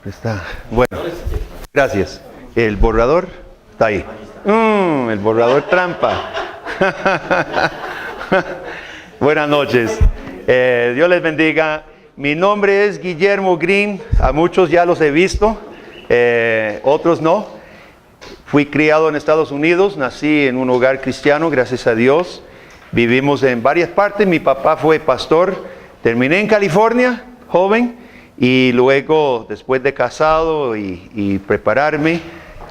Está. Bueno, gracias. El borrador está ahí. El borrador trampa. Buenas noches. Dios les bendiga. Mi nombre es Guillermo Green. A muchos ya los he visto, otros no. Fui criado en Estados Unidos, nací en un hogar cristiano, gracias a Dios. Vivimos en varias partes. Mi papá fue pastor. Terminé en California, joven, y luego, después de casado y prepararme,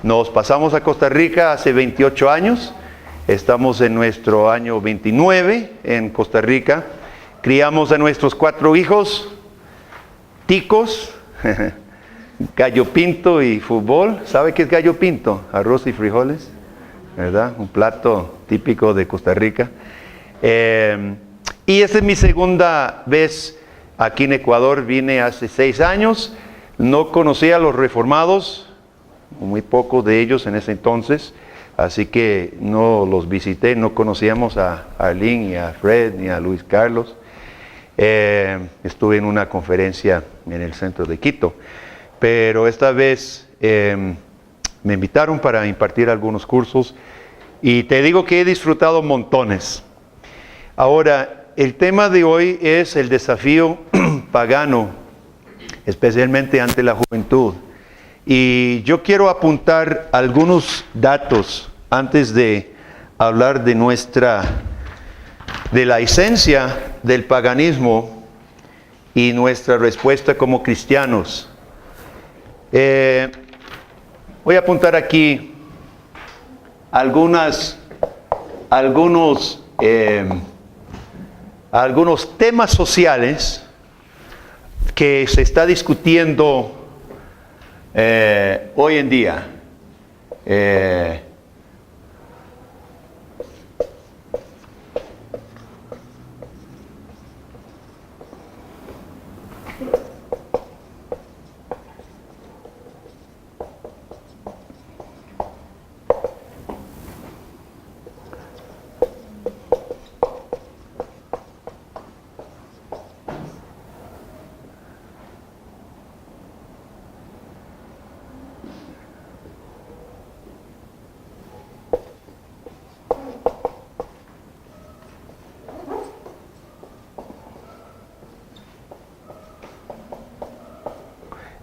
nos pasamos a Costa Rica hace 28 años. Estamos en nuestro año 29 en Costa Rica. Criamos a nuestros 4 hijos, ticos, gallo pinto y fútbol. ¿Sabe qué es gallo pinto? Arroz y frijoles, ¿verdad? Un plato típico de Costa Rica. Y esta es mi segunda vez aquí en Ecuador. Vine hace 6 años. No conocía a los reformados, muy pocos de ellos en ese entonces, así que no los visité. No conocíamos a Arlene, ni a Fred, ni a Luis Carlos. Estuve en una conferencia en el centro de Quito, pero esta vez me invitaron para impartir algunos cursos y te digo que he disfrutado montones. Ahora, el tema de hoy es el desafío pagano, especialmente ante la juventud. Y yo quiero apuntar algunos datos antes de hablar de la esencia del paganismo y nuestra respuesta como cristianos. Voy a apuntar aquí algunos temas sociales que se está discutiendo hoy en día.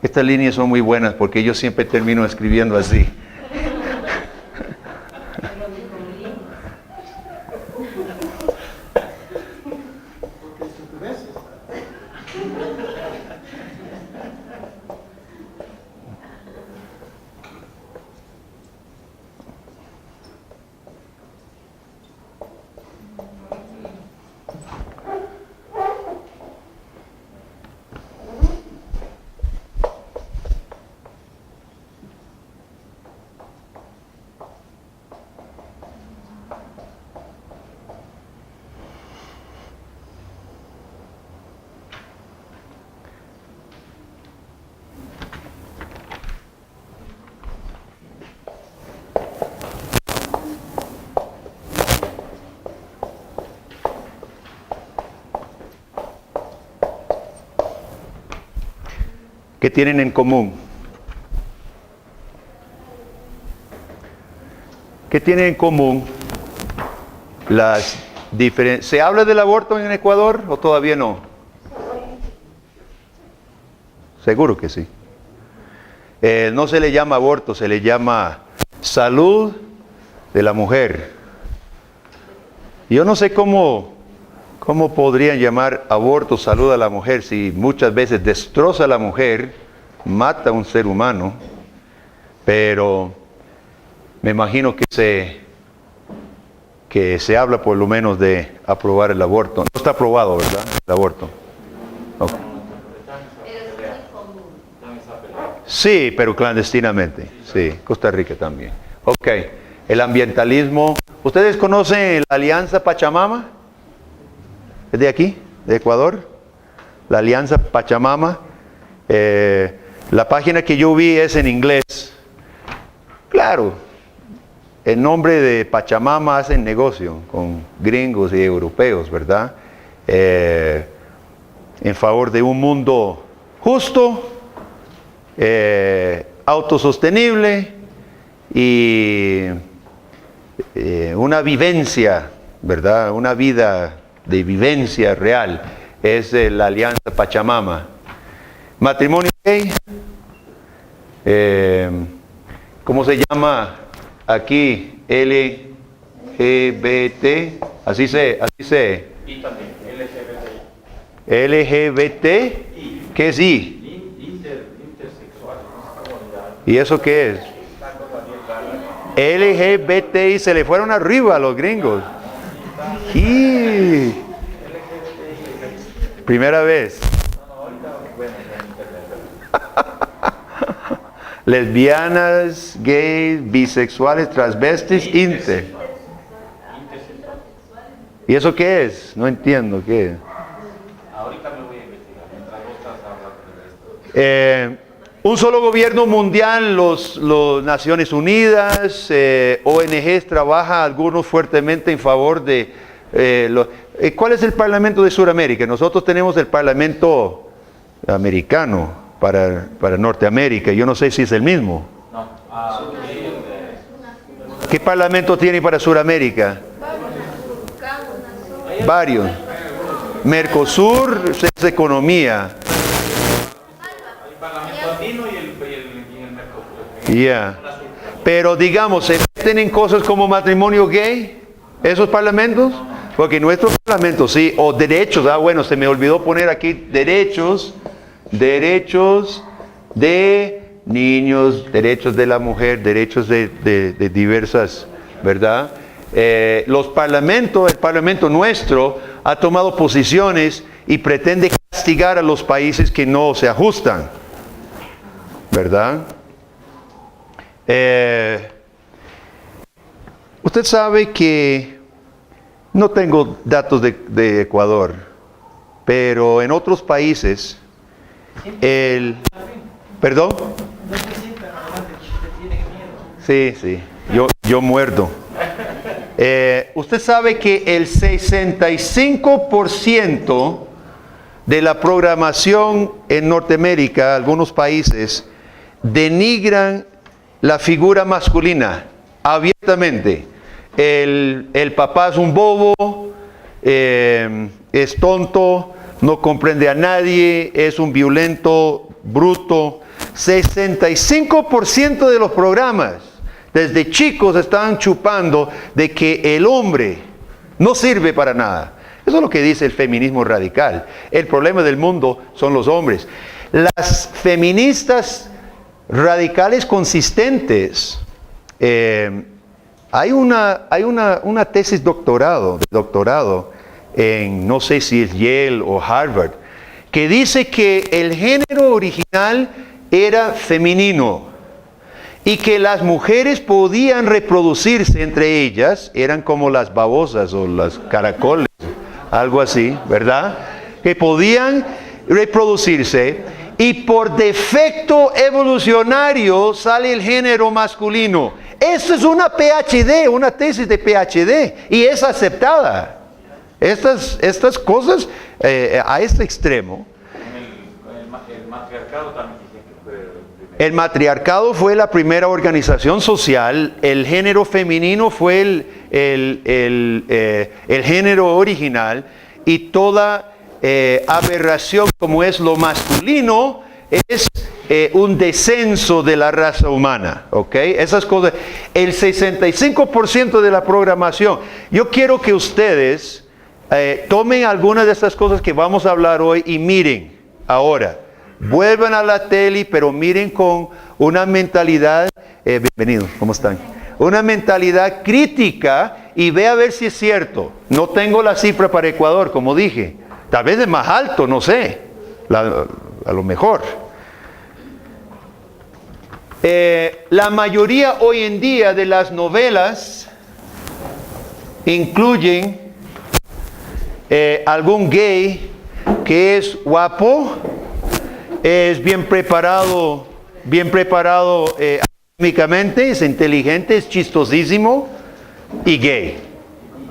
Estas líneas son muy buenas porque yo siempre termino escribiendo así. ¿Qué tienen en común? ¿Qué tienen en común las diferencias? ¿Se habla del aborto en Ecuador o todavía no? Seguro que sí. No se le llama aborto, se le llama salud de la mujer. Yo no sé cómo podrían llamar aborto salud a la mujer si muchas veces destroza a la mujer, mata a un ser humano, pero me imagino que se habla por lo menos de aprobar el aborto. No está aprobado, ¿verdad? El aborto. Okay. Sí, pero clandestinamente. Sí, Costa Rica también. Ok, el ambientalismo. ¿Ustedes conocen la Alianza Pachamama? ¿Es de aquí? ¿De Ecuador? La Alianza Pachamama. La página que yo vi es en inglés. Claro, en nombre de Pachamama hacen negocio con gringos y europeos, ¿verdad? En favor de un mundo justo, autosostenible y una vivencia, ¿verdad? Una vida de vivencia real. Es la Alianza Pachamama. Matrimonio gay, ¿cómo se llama aquí? LGBT, así se. Y también LGBT, ¿qué es I? Intersexual. ¿Y eso qué es? LGBTI, se le fueron arriba a los gringos. Y primera vez. Lesbianas, gays, bisexuales, transvestis, inter. ¿Y eso qué es? No entiendo qué es. Ahorita me voy a investigar, mientras vos estás hablando de esto. Un solo gobierno mundial, los Naciones Unidas, ONGs trabajan algunos fuertemente en favor de... ¿Cuál es el Parlamento de Sudamérica? Nosotros tenemos el Parlamento americano para Norteamérica. Yo no sé si es el mismo. No. ¿Qué parlamento tiene para Sudamérica? Varios. Mercosur es economía. El Parlamento Andino y el Mercosur. Yeah. Pero digamos, ¿se meten en cosas como matrimonio gay? ¿Esos parlamentos? Porque nuestros parlamentos sí, o derechos, bueno, se me olvidó poner aquí derechos de niños, derechos de la mujer, derechos de diversas, ¿verdad? El parlamento nuestro ha tomado posiciones y pretende castigar a los países que no se ajustan, ¿verdad? Usted sabe que no tengo datos de Ecuador, pero en otros países, ¿perdón? Sí, yo muerdo. Usted sabe que el 65% de la programación en Norteamérica, algunos países, denigran la figura masculina abiertamente. El papá es un bobo, es tonto, no comprende a nadie, es un violento, bruto. 65% de los programas desde chicos están chupando de que el hombre no sirve para nada. Eso es lo que dice el feminismo radical. El problema del mundo son los hombres. Las feministas radicales consistentes, hay una tesis doctorado en, no sé si es Yale o Harvard, que dice que el género original era femenino y que las mujeres podían reproducirse entre ellas, eran como las babosas o las caracoles, algo así, ¿verdad? Que podían reproducirse y por defecto evolucionario sale el género masculino. Eso es una PhD, una tesis de PhD, y es aceptada. Estas cosas a este extremo. El matriarcado también dice que fue el primero. El matriarcado fue la primera organización social, el género femenino fue el género original, y toda aberración como es lo masculino es un descenso de la raza humana, ¿ok? Esas cosas, el 65% de la programación. Yo quiero que ustedes tomen algunas de estas cosas que vamos a hablar hoy y miren ahora. Vuelvan a la tele, pero miren con una mentalidad, bienvenidos, ¿cómo están? Una mentalidad crítica y ve a ver si es cierto. No tengo la cifra para Ecuador, como dije. Tal vez es más alto, no sé. A lo mejor. La mayoría hoy en día de las novelas incluyen algún gay que es guapo, es bien preparado académicamente, es inteligente, es chistosísimo y gay.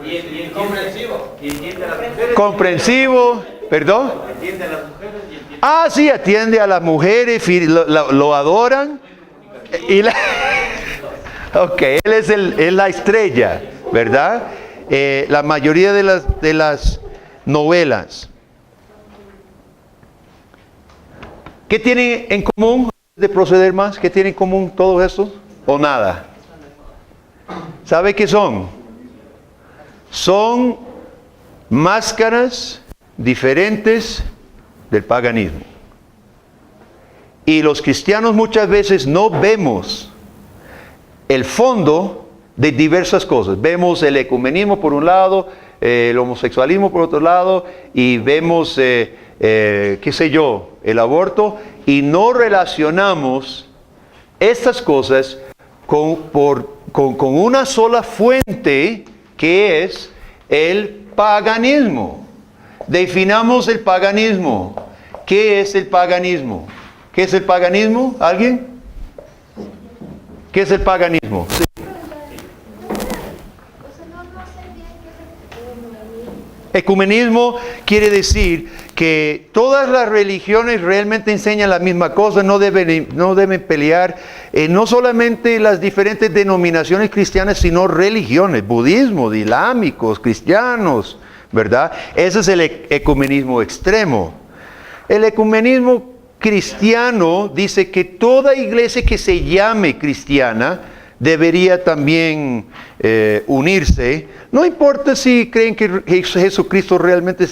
Y comprensivo. Y entiende a las mujeres. Comprensivo, perdón. Entiende a las mujeres y entiende Ah, sí, atiende a las mujeres, lo adoran. Ok, él es la estrella, ¿verdad? La mayoría de las novelas. ¿Qué tienen en común? Antes de proceder más, ¿qué tienen en común todo eso? ¿O nada? ¿Sabe qué son? Son máscaras diferentes del paganismo. Y los cristianos muchas veces no vemos el fondo de diversas cosas. Vemos el ecumenismo por un lado, el homosexualismo por otro lado, y vemos, qué sé yo, el aborto, y no relacionamos estas cosas con una sola fuente, que es el paganismo. Definamos el paganismo. ¿Qué es el paganismo? ¿Qué es el paganismo? ¿Alguien? ¿Qué es el paganismo? Sí. Ecumenismo quiere decir que todas las religiones realmente enseñan la misma cosa, no deben pelear, no solamente las diferentes denominaciones cristianas, sino religiones, budismo, islámicos, cristianos, ¿verdad? Ese es el ecumenismo extremo. El ecumenismo cristiano dice que toda iglesia que se llame cristiana debería también unirse. No importa si creen que Jesucristo realmente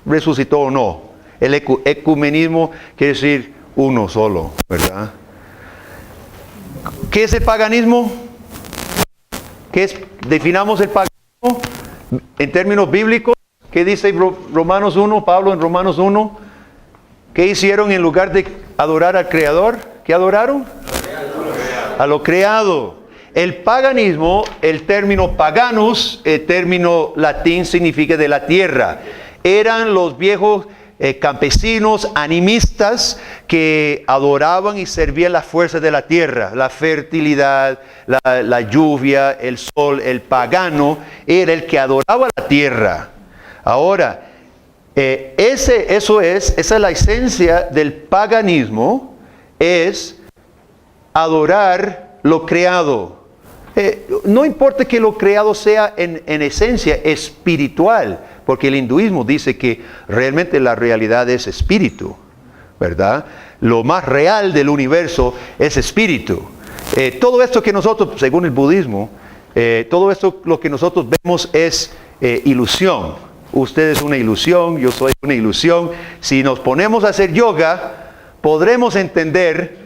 resucitó o no. El ecumenismo quiere decir uno solo, ¿verdad? ¿Qué es el paganismo? Definamos el paganismo en términos bíblicos. ¿Qué dice Romanos 1? Pablo en Romanos 1. ¿Qué hicieron en lugar de adorar al Creador? ¿Qué adoraron? A lo creado. El paganismo, el término paganus, el término latín significa de la tierra. Eran los viejos campesinos animistas que adoraban y servían las fuerzas de la tierra, la fertilidad, la lluvia, el sol. El pagano era el que adoraba la tierra. Ahora, esa es la esencia del paganismo, es adorar lo creado. No importa que lo creado sea en esencia espiritual, porque el hinduismo dice que realmente la realidad es espíritu, ¿verdad? Lo más real del universo es espíritu. Todo esto que nosotros, según el budismo, todo esto lo que nosotros vemos es ilusión. Usted es una ilusión, yo soy una ilusión. Si nos ponemos a hacer yoga, podremos entender,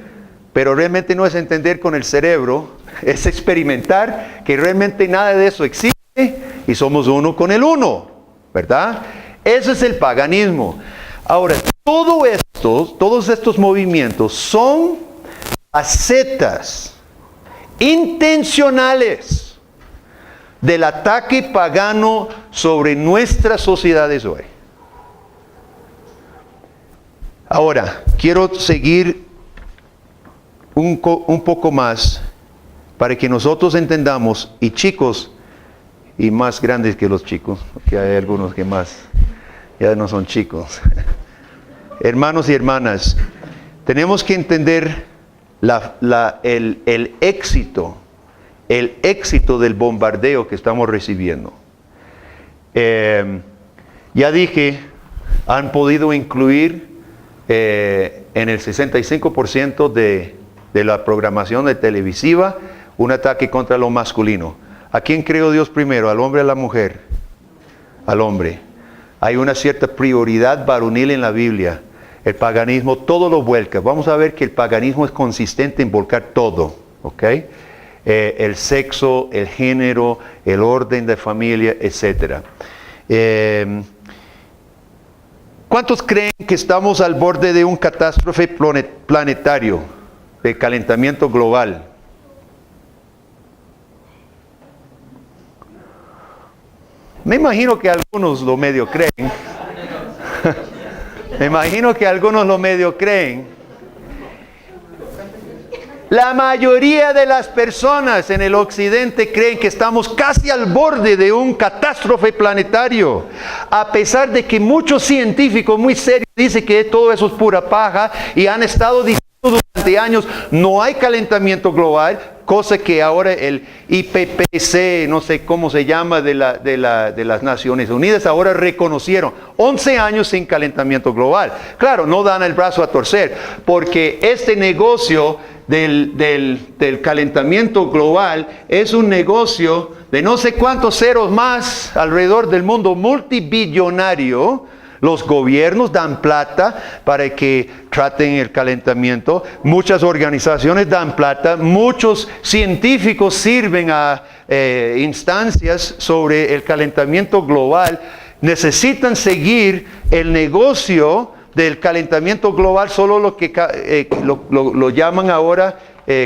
pero realmente no es entender con el cerebro, es experimentar que realmente nada de eso existe y somos uno con el uno, ¿verdad? Ese es el paganismo. Ahora, todos estos movimientos son facetas intencionales del ataque pagano sobre nuestras sociedades hoy. Ahora, quiero seguir un poco más para que nosotros entendamos, y chicos, y más grandes que los chicos, porque hay algunos que ya no son chicos. Hermanos y hermanas, tenemos que entender el éxito del bombardeo que estamos recibiendo. Ya dije, han podido incluir en el 65% de la programación de televisiva un ataque contra lo masculino. ¿A quién creó Dios primero? ¿Al hombre o a la mujer? Al hombre. Hay una cierta prioridad varonil en la Biblia. El paganismo todo lo vuelca. Vamos a ver que el paganismo es consistente en volcar todo, ¿ok? El sexo, el género, el orden de familia, etc. ¿Cuántos creen que estamos al borde de un catástrofe planetario, de calentamiento global? Me imagino que algunos lo medio creen. Me imagino que algunos lo medio creen. La mayoría de las personas en el occidente creen que estamos casi al borde de un catástrofe planetario. A pesar de que muchos científicos muy serios dicen que todo eso es pura paja y han estado diciendo durante años, no hay calentamiento global, cosa que ahora el IPCC, no sé cómo se llama, de las Naciones Unidas, ahora reconocieron 11 años sin calentamiento global. Claro, no dan el brazo a torcer, porque este negocio del calentamiento global es un negocio de no sé cuántos ceros más alrededor del mundo, multibillonario. Los gobiernos dan plata para que traten el calentamiento. Muchas organizaciones dan plata. Muchos científicos sirven a instancias sobre el calentamiento global. Necesitan seguir el negocio del calentamiento global, solo lo que lo llaman ahora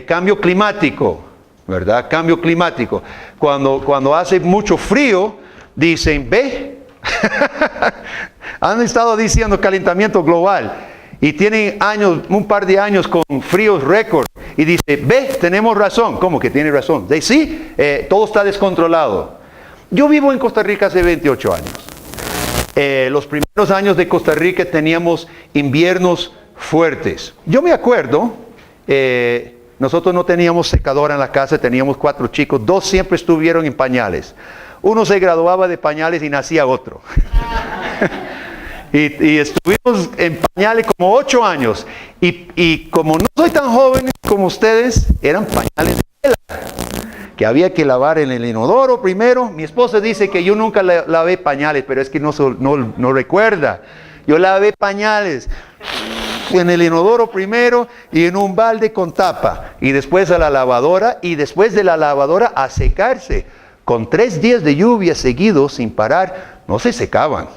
cambio climático, ¿verdad? Cambio climático. Cuando hace mucho frío, dicen, ve, han estado diciendo calentamiento global y tienen un par de años con fríos récord y dice, ve, tenemos razón. ¿Cómo que tiene razón? De sí, todo está descontrolado. Yo vivo en Costa Rica hace 28 años. Los primeros años de Costa Rica teníamos inviernos fuertes. Yo me acuerdo, nosotros no teníamos secadora en la casa, teníamos 4 chicos, 2 siempre estuvieron en pañales. Uno se graduaba de pañales y nacía otro. y estuvimos en pañales como 8 años. Y como no soy tan joven como ustedes, eran pañales de tela, que había que lavar en el inodoro primero. Mi esposa dice que yo nunca lavé pañales, pero es que no recuerda. Yo lavé pañales en el inodoro primero y en un balde con tapa. Y después a la lavadora y después de la lavadora a secarse. Con 3 días de lluvia seguidos sin parar, no se secaban.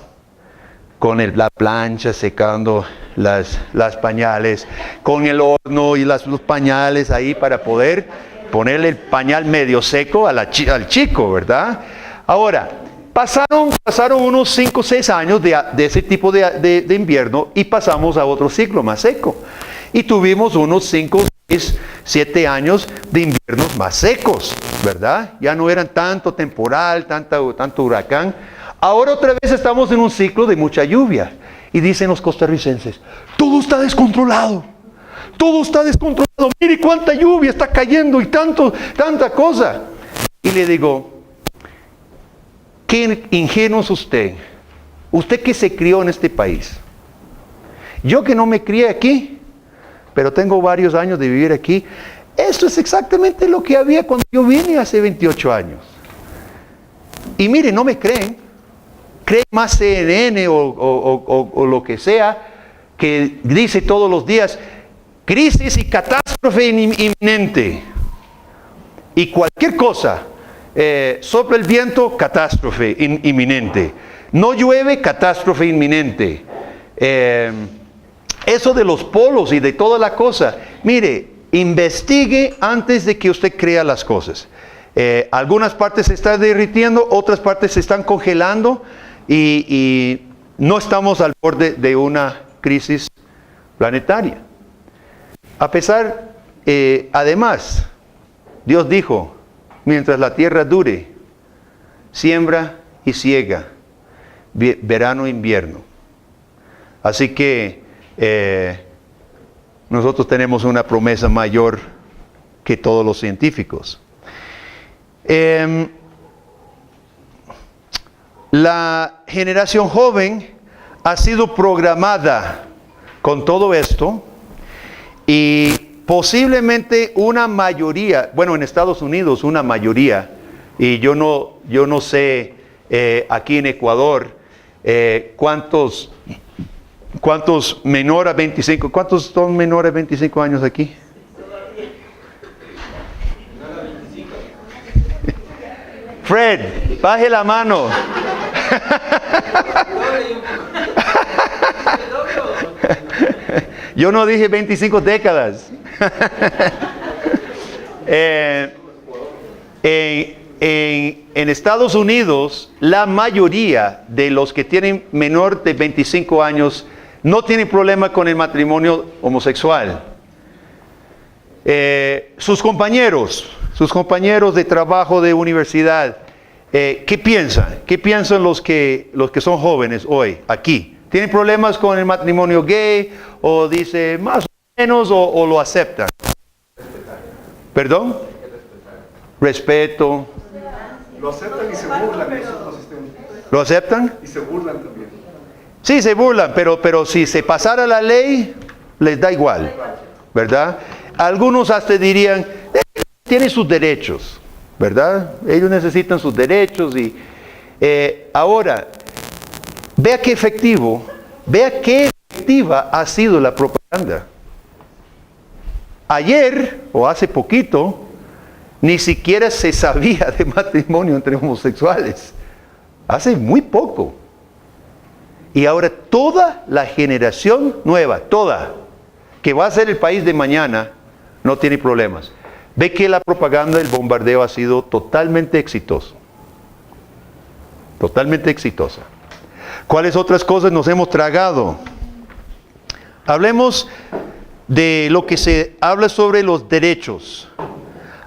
Con la plancha secando las pañales, con el horno y los pañales ahí para poder ponerle el pañal medio seco al chico, ¿verdad? Ahora, pasaron unos 5 o 6 años de ese tipo de invierno y pasamos a otro ciclo más seco. Y tuvimos unos 5, 6, 7 años de inviernos más secos, ¿verdad? Ya no eran tanto temporal, tanto huracán. Ahora otra vez estamos en un ciclo de mucha lluvia. Y dicen los costarricenses, todo está descontrolado. Todo está descontrolado. Mire cuánta lluvia está cayendo y tanta cosa. Y le digo, qué ingenuo es usted. Usted que se crió en este país. Yo que no me crié aquí, pero tengo varios años de vivir aquí. Esto es exactamente lo que había cuando yo vine hace 28 años. Y mire, no me creen. Creen más CNN o lo que sea, que dice todos los días, crisis y catástrofe inminente. Y cualquier cosa, sopla el viento, catástrofe inminente. No llueve, catástrofe inminente. Eso de los polos y de toda la cosa, mire, investigue antes de que usted crea las cosas. Algunas partes se están derritiendo, otras partes se están congelando y no estamos al borde de una crisis planetaria. Además, Dios dijo, mientras la tierra dure, siembra y siega, verano e invierno. Así que nosotros tenemos una promesa mayor que todos los científicos. La generación joven ha sido programada con todo esto y posiblemente una mayoría, bueno, en Estados Unidos una mayoría, y yo no sé aquí en Ecuador cuántos menor a 25, ¿cuántos son menores a 25 años aquí? Fred, baje la mano. Yo no dije 25 décadas. En Estados Unidos, la mayoría de los que tienen menor de 25 años no tienen problema con el matrimonio homosexual. Sus compañeros de trabajo de universidad, ¿qué piensan? ¿Qué piensan los que son jóvenes hoy, aquí? ¿Tienen problemas con el matrimonio gay? ¿O dice más o menos o lo aceptan? ¿Perdón? Respeto. Lo aceptan y se burlan de esos sistemas. ¿Lo aceptan? Y se burlan también. Sí, se burlan, pero si se pasara la ley, les da igual, ¿verdad? Algunos hasta dirían, tienen sus derechos, ¿verdad? Ellos necesitan sus derechos y ahora, vea qué efectiva ha sido la propaganda. Ayer, o hace poquito, ni siquiera se sabía de matrimonio entre homosexuales. Hace muy poco. Y ahora toda la generación nueva, toda, que va a ser el país de mañana, no tiene problemas. Ve que la propaganda del bombardeo ha sido totalmente exitoso. Totalmente exitosa. ¿Cuáles otras cosas nos hemos tragado? Hablemos de lo que se habla sobre los derechos.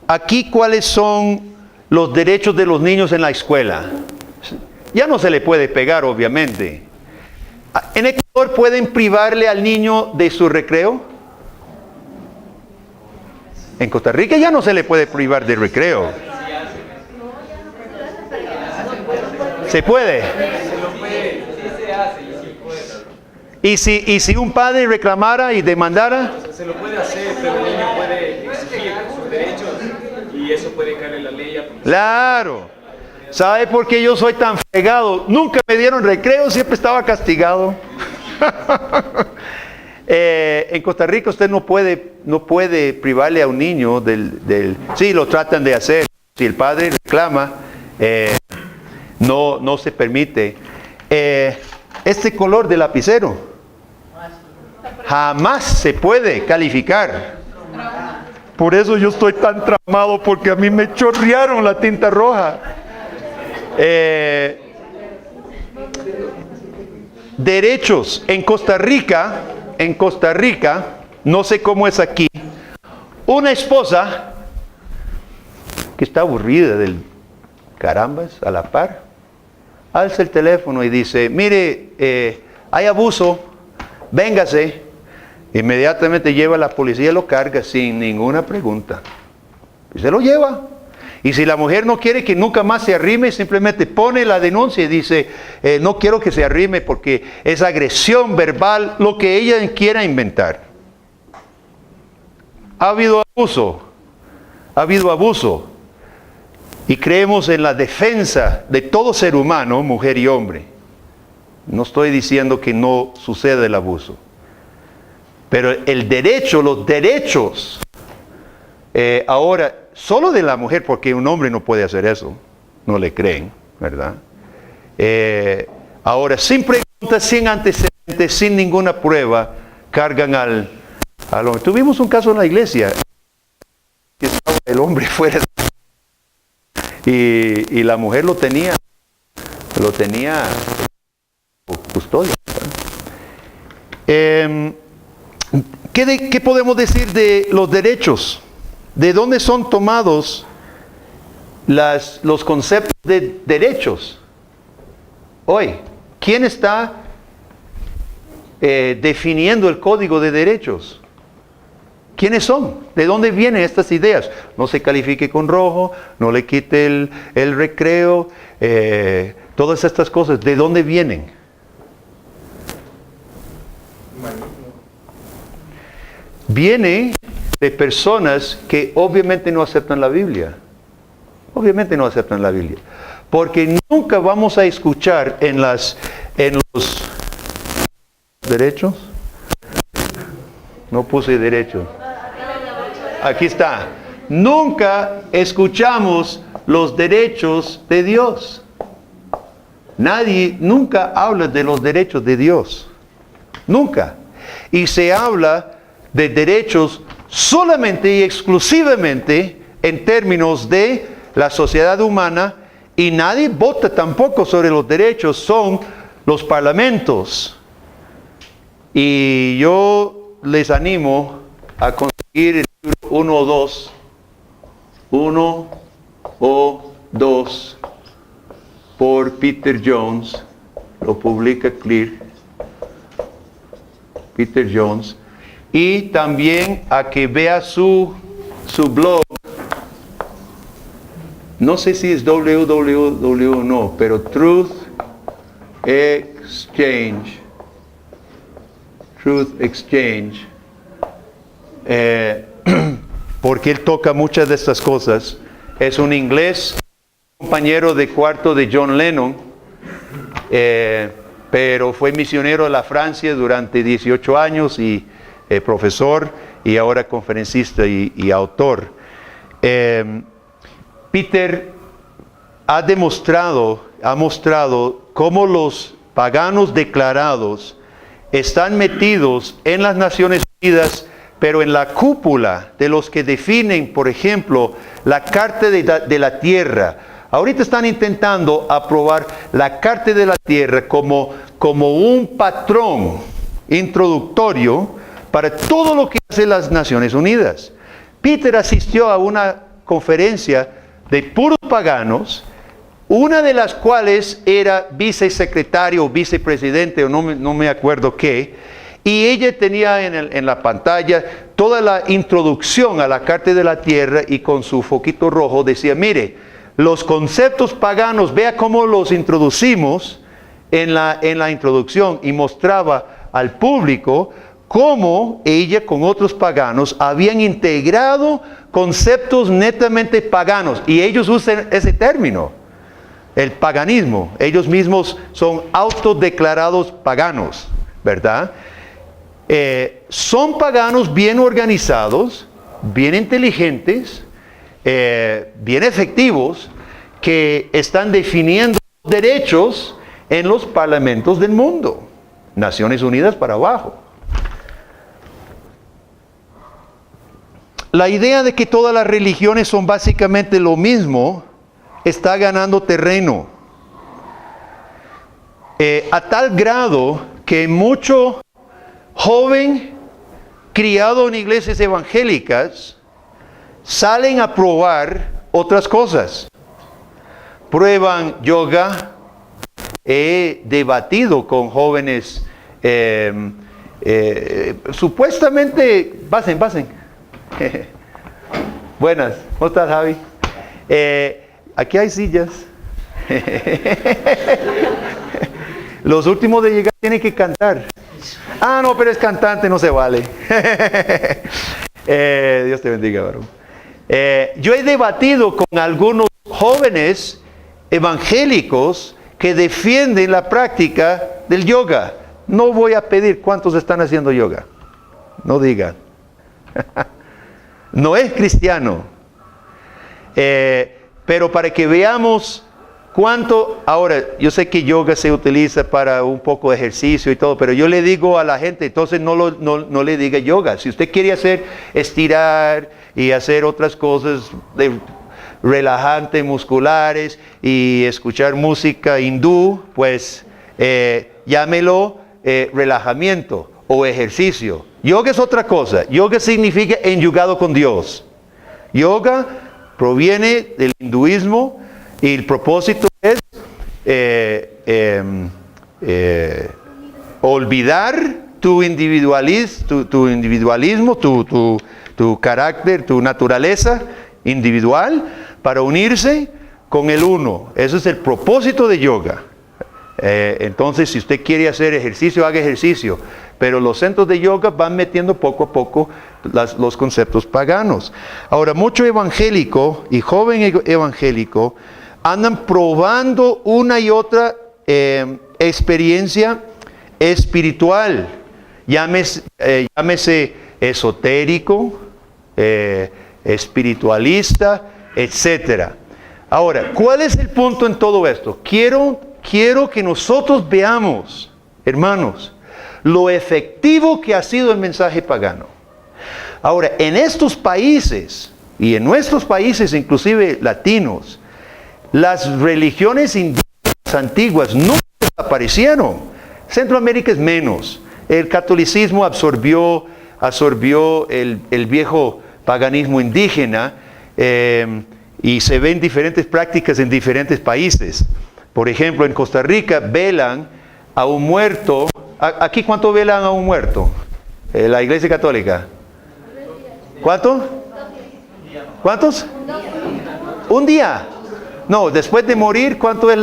Aquí, ¿cuáles son los derechos de los niños en la escuela? Ya no se le puede pegar, obviamente. ¿En Ecuador pueden privarle al niño de su recreo? En Costa Rica ya no se le puede privar de recreo. ¿Se puede? ¿Y si un padre reclamara y demandara? Se lo puede hacer, pero el niño puede exigir sus derechos y eso puede caer en la ley. Claro. ¿Sabe por qué yo soy tan fregado? Nunca me dieron recreo, siempre estaba castigado. En Costa Rica usted no puede privarle a un niño sí, lo tratan de hacer. Si el padre reclama, no se permite. Este color de lapicero jamás se puede calificar. Por eso yo estoy tan traumado, porque a mí me chorrearon la tinta roja. Derechos en Costa Rica, no sé cómo es aquí, una esposa que está aburrida del carambas a la par, alza el teléfono y dice, mire, hay abuso, véngase. Inmediatamente lleva a la policía y lo carga sin ninguna pregunta. Y se lo lleva. Y si la mujer no quiere que nunca más se arrime, simplemente pone la denuncia y dice, no quiero que se arrime porque es agresión verbal, lo que ella quiera inventar. Ha habido abuso. Y creemos en la defensa de todo ser humano, mujer y hombre. No estoy diciendo que no suceda el abuso. Pero los derechos, ahora, solo de la mujer, porque un hombre no puede hacer eso, no le creen, ¿verdad? Ahora, sin preguntas, sin antecedentes, sin ninguna prueba, cargan al hombre. Tuvimos un caso en la iglesia, que estaba el hombre fuera y la mujer lo tenía custodia. ¿Qué podemos decir de los derechos? ¿De dónde son tomados los conceptos de derechos? Hoy, ¿quién está definiendo el código de derechos? ¿Quiénes son? ¿De dónde vienen estas ideas? No se califique con rojo, no le quite el recreo, todas estas cosas, ¿de dónde vienen? Viene de personas que obviamente no aceptan la Biblia. Obviamente no aceptan la Biblia. Porque nunca vamos a escuchar en los derechos. No puse derechos. Aquí está. Nunca escuchamos los derechos de Dios. Nadie nunca habla de los derechos de Dios. Nunca. Y se habla de derechos solamente y exclusivamente en términos de la sociedad humana, y nadie vota tampoco sobre los derechos, son los parlamentos. Y yo les animo a conseguir el libro 1 o 2. 1 o 2 por Peter Jones. Lo publica Clear. Peter Jones. Y también a que vea su blog. No sé si es www o no, pero Truth Exchange. Truth Exchange. Porque él toca muchas de estas cosas. Es un inglés, compañero de cuarto de John Lennon, pero fue misionero a la Francia durante 18 años y profesor y ahora conferencista y autor. Peter ha mostrado cómo los paganos declarados están metidos en las Naciones Unidas, pero en la cúpula de los que definen, por ejemplo, la Carta de la Tierra. Ahorita están intentando aprobar la Carta de la Tierra como un patrón introductorio para todo lo que hace las Naciones Unidas. Peter asistió a una conferencia de puros paganos, una de las cuales era vicesecretario o vicepresidente, o no me acuerdo qué, y ella tenía en la pantalla toda la introducción a la Carta de la Tierra y con su foquito rojo decía, mire, los conceptos paganos, vea cómo los introducimos en la introducción, y mostraba al público cómo ella con otros paganos habían integrado conceptos netamente paganos, y ellos usan ese término, el paganismo. Ellos mismos son autodeclarados paganos, ¿verdad? Son paganos bien organizados, bien inteligentes, bien efectivos, que están definiendo derechos en los parlamentos del mundo, Naciones Unidas para abajo. La idea de que todas las religiones son básicamente lo mismo está ganando terreno. A tal grado que mucho joven criado en iglesias evangélicas salen a probar otras cosas. Prueban yoga. He debatido con jóvenes, supuestamente, pasen. Buenas, ¿cómo estás, Javi? Aquí hay sillas. Los últimos de llegar tienen que cantar. Ah, no, pero es cantante, no se vale. Dios te bendiga, varón. Yo he debatido con algunos jóvenes evangélicos que defienden la práctica del yoga. No voy a pedir cuántos están haciendo yoga. No digan. No es cristiano. Pero para que veamos cuánto. Ahora, yo sé que yoga se utiliza para un poco de ejercicio y todo, pero yo le digo a la gente, entonces no le diga yoga. Si usted quiere estirar y hacer otras cosas relajantes, musculares, y escuchar música hindú, pues llámelo relajamiento o ejercicio. Yoga es otra cosa. Yoga significa enyugado con Dios. Yoga proviene del hinduismo y el propósito es olvidar tu individualismo, tu carácter, tu naturaleza individual, para unirse con el uno. Ese es el propósito de yoga. Entonces, si usted quiere hacer ejercicio, haga ejercicio. Pero los centros de yoga van metiendo poco a poco los conceptos paganos. Ahora, mucho evangélico y joven evangélico andan probando una y otra experiencia espiritual. Llámese esotérico, espiritualista, etcétera. Ahora, ¿cuál es el punto en todo esto? Quiero que nosotros veamos, hermanos, lo efectivo que ha sido el mensaje pagano. Ahora, en estos países, y en nuestros países inclusive latinos, las religiones indígenas antiguas no desaparecieron. Centroamérica es menos. El catolicismo absorbió absorbió el viejo paganismo indígena y se ven diferentes prácticas en diferentes países. Por ejemplo, en Costa Rica velan a un muerto. ¿Aquí cuánto velan a un muerto? La Iglesia Católica. ¿Cuánto? ¿Cuántos? Un día. No, después de morir, ¿cuánto es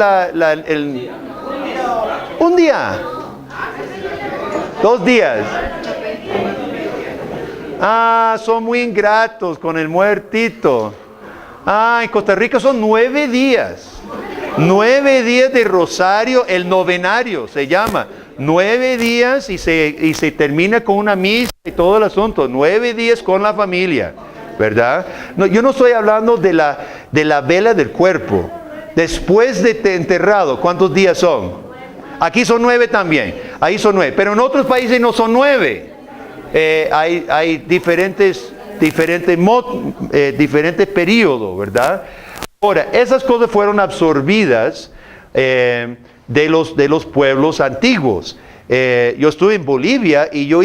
un día? 2 días. Son muy ingratos con el muertito. En Costa Rica son 9 días. 9 días de rosario, el novenario se llama. 9 días y se termina con una misa y todo el asunto. 9 días con la familia, ¿verdad? No, yo no estoy hablando de la vela del cuerpo. Después de enterrado, ¿cuántos días son? Aquí son 9 también. Ahí son 9. Pero en otros países no son 9. Hay diferentes periodos, ¿verdad? Ahora, esas cosas fueron absorbidas de los pueblos antiguos. Yo estuve en Bolivia y yo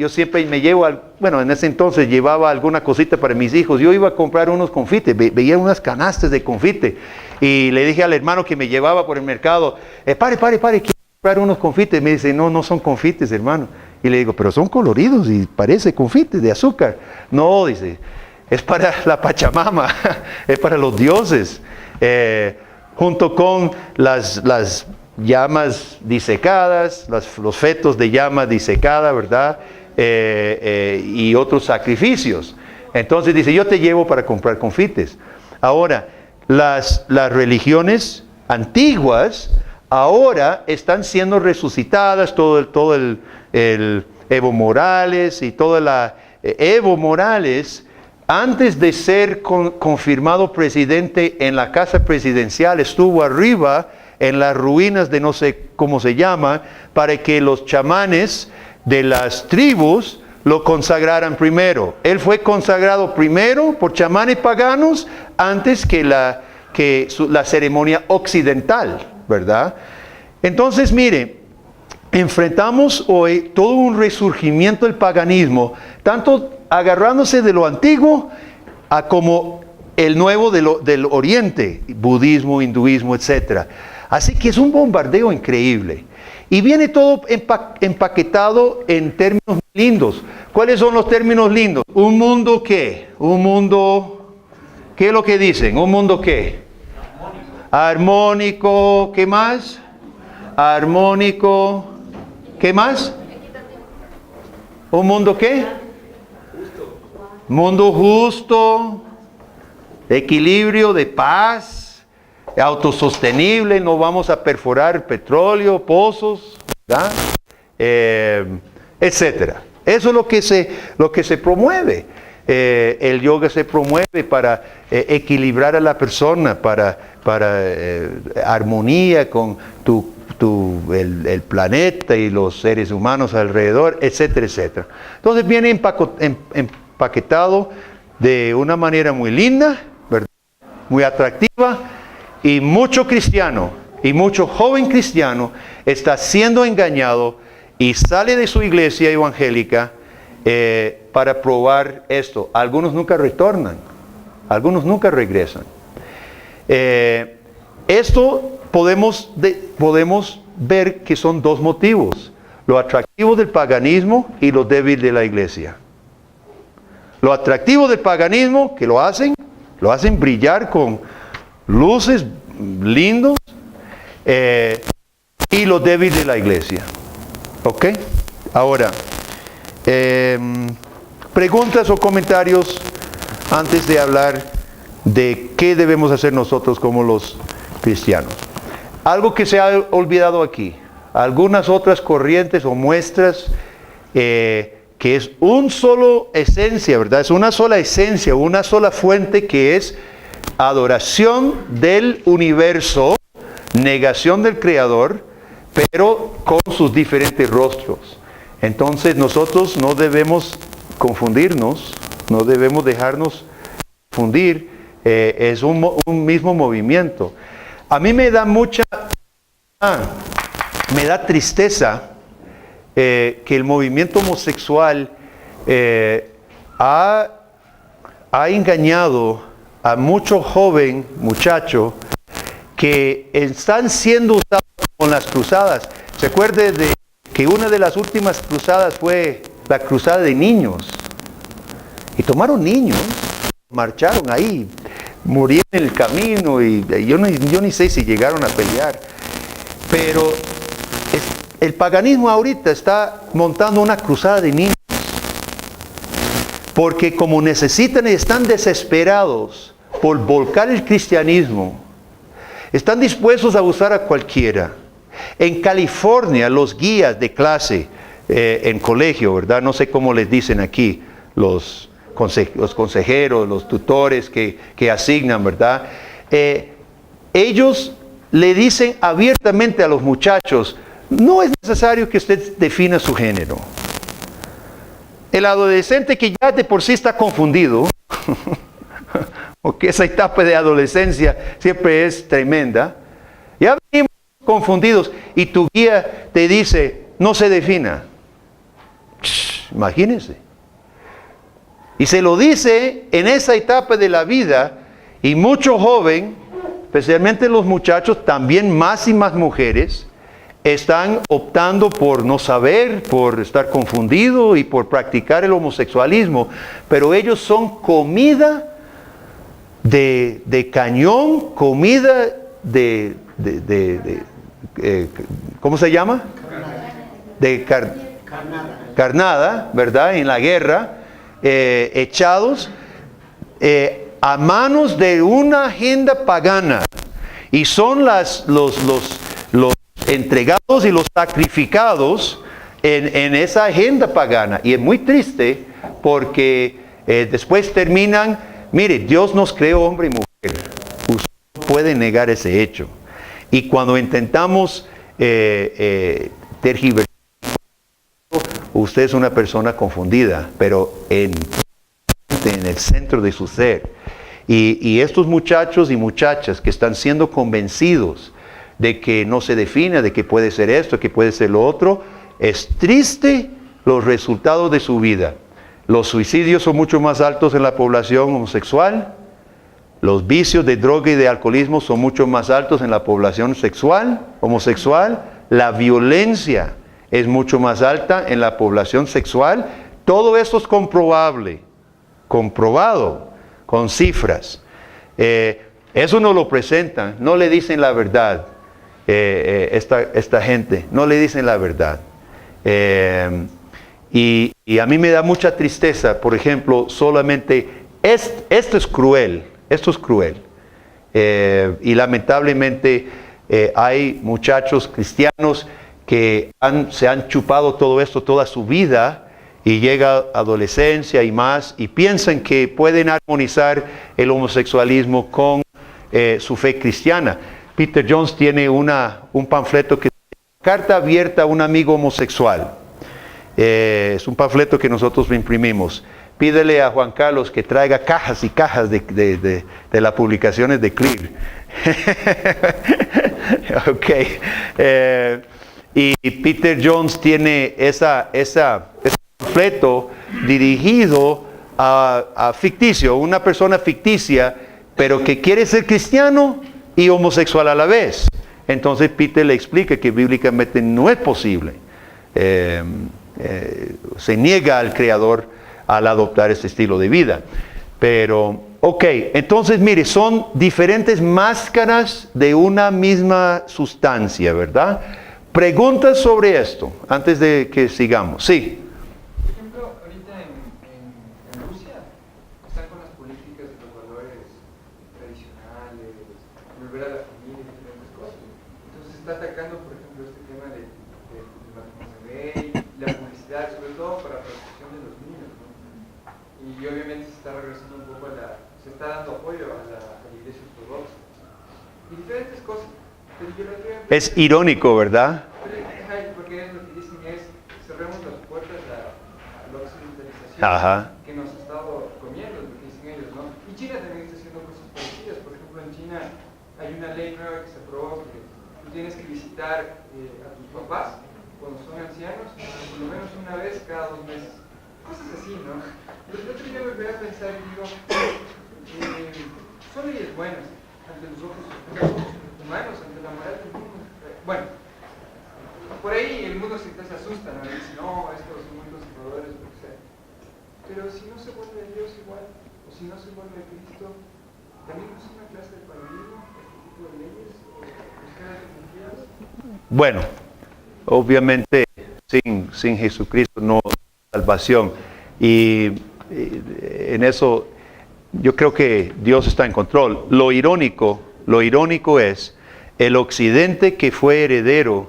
siempre me llevo, en ese entonces llevaba alguna cosita para mis hijos. Yo iba a comprar unos confites, veía unas canastas de confite y le dije al hermano que me llevaba por el mercado, pare, quiero comprar unos confites. Me dice, no son confites, hermano. Y le digo, pero son coloridos y parece confite de azúcar. No, dice, es para la Pachamama, es para los dioses, junto con las llamas disecadas, los fetos de llama disecada, ¿verdad? Y otros sacrificios. Entonces dice, yo te llevo para comprar confites. Ahora, las religiones antiguas ahora están siendo resucitadas, todo el Evo Morales y toda la Evo Morales, antes de ser confirmado presidente en la casa presidencial, estuvo arriba en las ruinas de no sé cómo se llama, para que los chamanes de las tribus lo consagraran primero. Él fue consagrado primero por chamanes paganos antes que la ceremonia occidental, ¿verdad? Entonces, mire, enfrentamos hoy todo un resurgimiento del paganismo, tanto agarrándose de lo antiguo a como el nuevo del oriente, budismo, hinduismo, etc. Así que es un bombardeo increíble. Y viene todo empaquetado en términos lindos. ¿Cuáles son los términos lindos? ¿Un mundo qué? Un mundo, ¿qué es lo que dicen? ¿Un mundo qué? Armónico. ¿Qué más? Armónico. ¿Qué más? ¿Un mundo qué? Mundo justo, de equilibrio, de paz, autosostenible, no vamos a perforar petróleo, pozos, ¿verdad? Etcétera. Eso es lo que se promueve. El yoga se promueve para equilibrar a la persona, para armonía con el planeta y los seres humanos alrededor, etcétera, etcétera. Entonces viene empaquetado de una manera muy linda, ¿verdad? Muy atractiva, y mucho cristiano y mucho joven cristiano está siendo engañado y sale de su iglesia evangélica para probar esto. Algunos nunca retornan, algunos nunca regresan. Esto podemos ver que son 2 motivos: lo atractivo del paganismo y lo débil de la iglesia. Lo atractivo del paganismo, que lo hacen brillar con luces lindos, y lo débil de la iglesia. ¿Ok? Ahora, preguntas o comentarios antes de hablar de qué debemos hacer nosotros como los cristianos. Algo que se ha olvidado aquí, algunas otras corrientes o muestras, que es una sola esencia, ¿verdad? Es una sola esencia, una sola fuente, que es adoración del universo, negación del Creador, pero con sus diferentes rostros. Entonces nosotros no debemos confundirnos, no debemos dejarnos confundir, es un mismo movimiento. A mí me da tristeza que el movimiento homosexual ha engañado a mucho joven muchacho que están siendo usados con las cruzadas. Se acuerde de que una de las últimas cruzadas fue la cruzada de niños. Y tomaron niños, marcharon ahí, murieron en el camino y yo ni sé si llegaron a pelear. Pero el paganismo ahorita está montando una cruzada de niños. Porque como necesitan y están desesperados por volcar el cristianismo, están dispuestos a usar a cualquiera. En California, los guías de clase en colegio, ¿verdad? No sé cómo les dicen aquí, los consejeros, los tutores que asignan, ¿verdad? Ellos le dicen abiertamente a los muchachos, no es necesario que usted defina su género. El adolescente que ya de por sí está confundido, porque esa etapa de adolescencia siempre es tremenda, ya venimos confundidos y tu guía te dice, no se defina. Imagínense. Y se lo dice en esa etapa de la vida y mucho joven, especialmente los muchachos, también más y más mujeres, están optando por no saber, por estar confundido y por practicar el homosexualismo, pero ellos son comida de cañón, comida ¿cómo se llama? Carnada, ¿verdad? En la guerra, echados a manos de una agenda pagana, y son los entregados y los sacrificados en esa agenda pagana. Y es muy triste porque después terminan, mire, Dios nos creó hombre y mujer. Usted no puede negar ese hecho. Y cuando intentamos tergiversar, usted es una persona confundida, pero en el centro de su ser. Y estos muchachos y muchachas que están siendo convencidos de que no se define, de que puede ser esto, que puede ser lo otro, es triste los resultados de su vida. Los suicidios son mucho más altos en la población homosexual, los vicios de droga y de alcoholismo son mucho más altos en la población homosexual, la violencia es mucho más alta en la población sexual. Todo esto es comprobable, comprobado, con cifras. Eso no lo presentan, no le dicen la verdad. Esta gente, no le dicen la verdad. Y a mí me da mucha tristeza, por ejemplo, solamente, esto es cruel, y lamentablemente hay muchachos cristianos que se han chupado todo esto toda su vida, y llega adolescencia y más, y piensan que pueden armonizar el homosexualismo con su fe cristiana. Peter Jones tiene un panfleto que dice Carta abierta a un amigo homosexual. Es un panfleto que nosotros imprimimos. Pídele a Juan Carlos que traiga cajas y cajas de las publicaciones de Clear. Ok. Y Peter Jones tiene ese panfleto dirigido a ficticio, una persona ficticia, pero que quiere ser cristiano y homosexual a la vez. Entonces Peter le explica que bíblicamente no es posible. Se niega al Creador al adoptar este estilo de vida. Pero, ok, entonces mire, son diferentes máscaras de una misma sustancia, ¿verdad? Preguntas sobre esto, antes de que sigamos. Sí. Por ejemplo, ahorita en Rusia están con las políticas de los valores tradicionales, volver a la familia y diferentes cosas. Entonces se está atacando, por ejemplo, este tema del matrimonio gay, la publicidad, sobre todo para la protección de los niños, ¿no? Y obviamente se está regresando un poco se está dando apoyo a la iglesia ortodoxa. Y diferentes cosas. Pero yo Es irónico, ¿verdad? Porque es lo que dicen es, cerremos las puertas a la occidentalización. Ajá. Que nos ha estado comiendo, lo que dicen ellos, ¿no? Y China también está haciendo cosas parecidas. Por ejemplo, en China hay una ley nueva que se aprobó que tú tienes que visitar a tus papás cuando son ancianos, por lo menos una vez cada 2 meses. cosas así, ¿no? El otro día me voy a pensar y digo, son leyes buenas ante los ojos humanos, ante la moral del mundo. Bueno, por ahí el mundo se asusta, ¿no? Y dice, no, estos son muy conservadores, lo que sea. Pero si no se vuelve a Dios igual, o si no se vuelve a Cristo, ¿también es una clase de paradigma, este tipo de leyes, o buscar alternativas? Bueno, obviamente sin Jesucristo no hay salvación. Y en eso yo creo que Dios está en control. Lo irónico es el occidente que fue heredero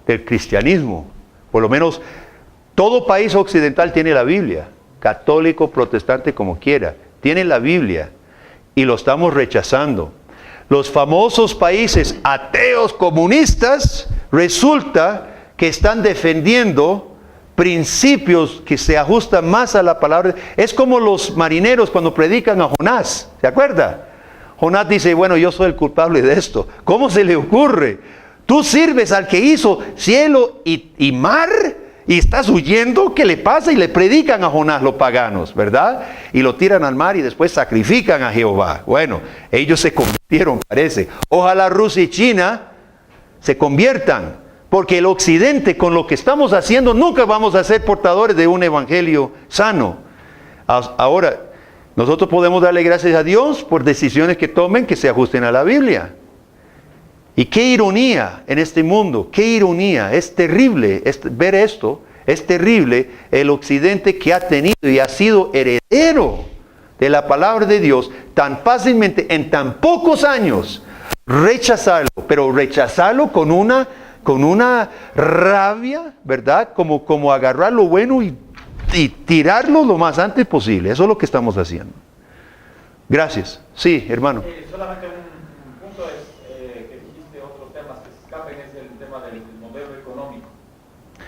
del cristianismo. Por lo menos todo país occidental tiene la Biblia, católico, protestante, como quiera, tiene la Biblia y lo estamos rechazando. Los famosos países ateos comunistas resulta que están defendiendo principios que se ajustan más a la palabra. Es como los marineros cuando predican a Jonás, ¿se acuerda? Jonás dice, bueno, yo soy el culpable de esto. ¿Cómo se le ocurre? Tú sirves al que hizo cielo y mar y estás huyendo. ¿Qué le pasa? Y le predican a Jonás los paganos, ¿verdad? Y lo tiran al mar y después sacrifican a Jehová. Bueno, ellos se convirtieron, parece. Ojalá Rusia y China se conviertan. Porque el occidente, con lo que estamos haciendo, nunca vamos a ser portadores de un evangelio sano. Ahora, nosotros podemos darle gracias a Dios por decisiones que tomen que se ajusten a la Biblia. Y qué ironía en este mundo, qué ironía. Es terrible ver esto, es terrible el occidente que ha tenido y ha sido heredero de la palabra de Dios tan fácilmente, en tan pocos años, rechazarlo, pero rechazarlo con una rabia, ¿verdad? Como agarrar lo bueno y tirarlo lo más antes posible. Eso es lo que estamos haciendo. Gracias. Sí, hermano. Solamente un punto es que dijiste otros temas que se escapen, es el tema del modelo económico.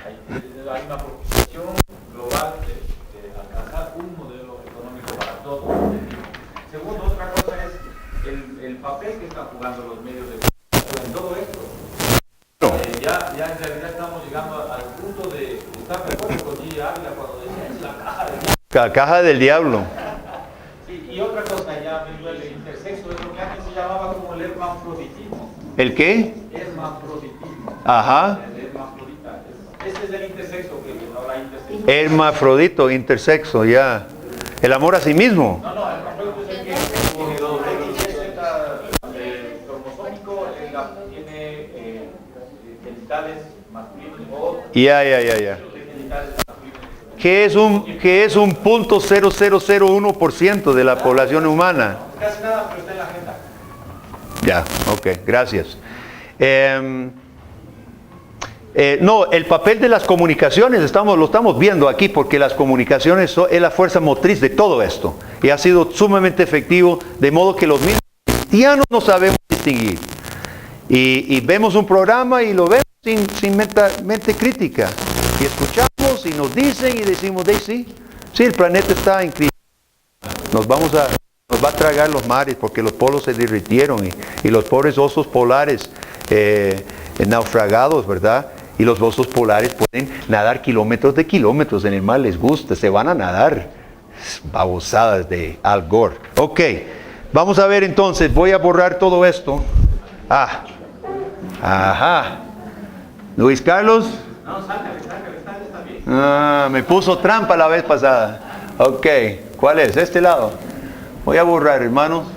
Hay una proposición global de alcanzar un modelo económico para todos. Segundo, otra cosa es el papel que están jugando los medios de comunicación en todo esto. Ya en realidad estamos llegando al punto de estar de acuerdo con Gigi Ávila cuando decía es la caja del diablo. La caja del diablo. Sí, y otra cosa, ya me duele, el intersexo es lo que antes se llamaba como el hermafroditismo. ¿El qué? Hermafroditismo. Ajá. El hermafrodita. Ese es el intersexo que ahora intersexo. Hermafrodito, intersexo, ya. El amor a sí mismo. No, el hermafrodito es el que tiene dos cromosómico, tiene genitales masculinos o Ya. Que es un 0.0001% de la población humana. casi nada, pero está en la agenda. Ya, ok, gracias. No, el papel de las comunicaciones lo estamos viendo aquí porque las comunicaciones es la fuerza motriz de todo esto y ha sido sumamente efectivo, de modo que los mismos cristianos no sabemos distinguir. Y vemos un programa y lo vemos sin mente crítica. Y escuchamos y nos dicen y decimos, sí, el planeta está en crisis. Nos va a tragar los mares porque los polos se derritieron y los pobres osos polares naufragados, ¿verdad? Y los osos polares pueden nadar kilómetros de kilómetros en el mar, les gusta, se van a nadar. Babosadas de Al Gore. Ok, vamos a ver entonces, voy a borrar todo esto. Ajá. Luis Carlos. No, sácale, está bien. Me puso trampa la vez pasada. Ok, ¿cuál es? Este lado. Voy a borrar, hermanos.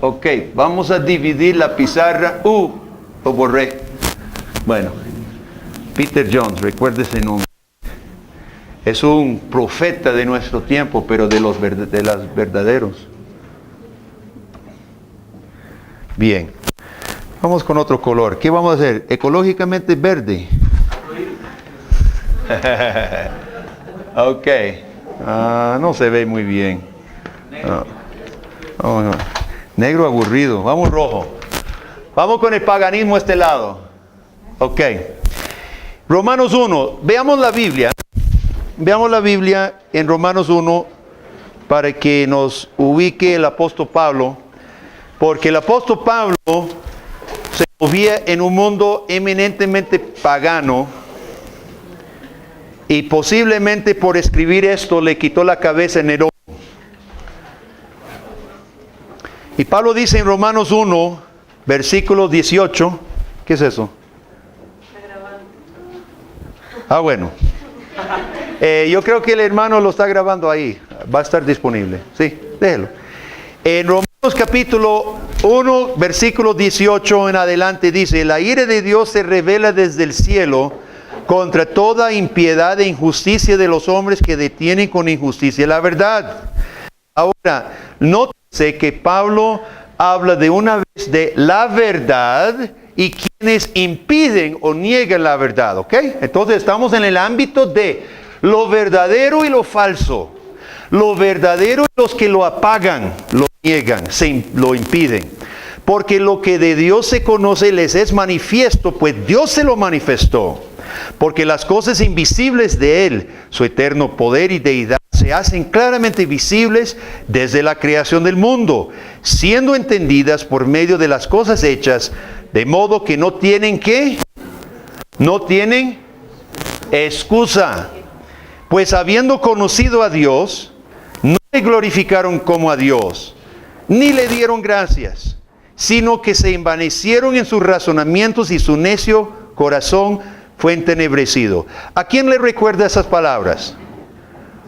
Ok, vamos a dividir la pizarra. Lo borré. Bueno, Peter Jones, recuerde ese nombre. Es un profeta de nuestro tiempo, pero de los verdaderos. Bien, vamos con otro color. ¿Qué vamos a hacer? Ecológicamente verde. Ok, no se ve muy bien. No. Negro aburrido. Vamos rojo. Vamos con el paganismo a este lado. Ok. Romanos 1. Veamos la Biblia. Veamos la Biblia en Romanos 1 para que nos ubique el apóstol Pablo. Porque el apóstol Pablo se movía en un mundo eminentemente pagano y posiblemente por escribir esto le quitó la cabeza a Nerón. Y Pablo dice en Romanos 1, versículo 18, ¿qué es eso? Ah, bueno. Yo creo que el hermano lo está grabando ahí. Va a estar disponible. Sí, déjelo. En Romanos capítulo 1, versículo 18 en adelante dice: la ira de Dios se revela desde el cielo contra toda impiedad e injusticia de los hombres que detienen con injusticia la verdad. Ahora, nótese que Pablo habla de una vez de la verdad y quienes impiden o niegan la verdad, ¿ok? Entonces estamos en el ámbito de lo verdadero y lo falso. Lo verdadero y los que lo apagan, lo niegan, lo impiden. Porque lo que de Dios se conoce les es manifiesto, pues Dios se lo manifestó. Porque las cosas invisibles de Él, su eterno poder y deidad, se hacen claramente visibles desde la creación del mundo, siendo entendidas por medio de las cosas hechas, de modo que no tienen ¿qué? No tienen excusa. Pues habiendo conocido a Dios, no le glorificaron como a Dios, ni le dieron gracias, sino que se envanecieron en sus razonamientos y su necio corazón fue entenebrecido. ¿A quién le recuerda esas palabras?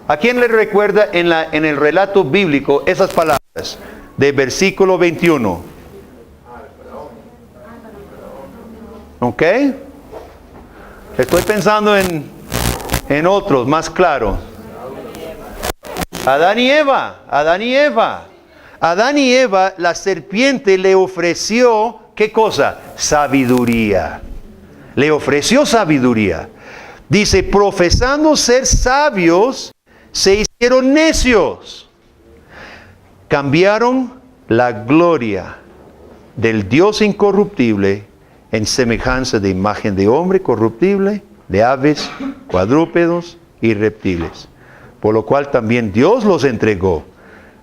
¿A quién le recuerda en el relato bíblico esas palabras de versículo 21? ¿Ok? Estoy pensando en otros más claros. Adán y Eva, Adán y Eva. Adán y Eva, la serpiente le ofreció, ¿qué cosa? Sabiduría. Le ofreció sabiduría. Dice, profesando ser sabios, se hicieron necios. Cambiaron la gloria del Dios incorruptible en semejanza de imagen de hombre corruptible, de aves, cuadrúpedos y reptiles. Por lo cual también Dios los entregó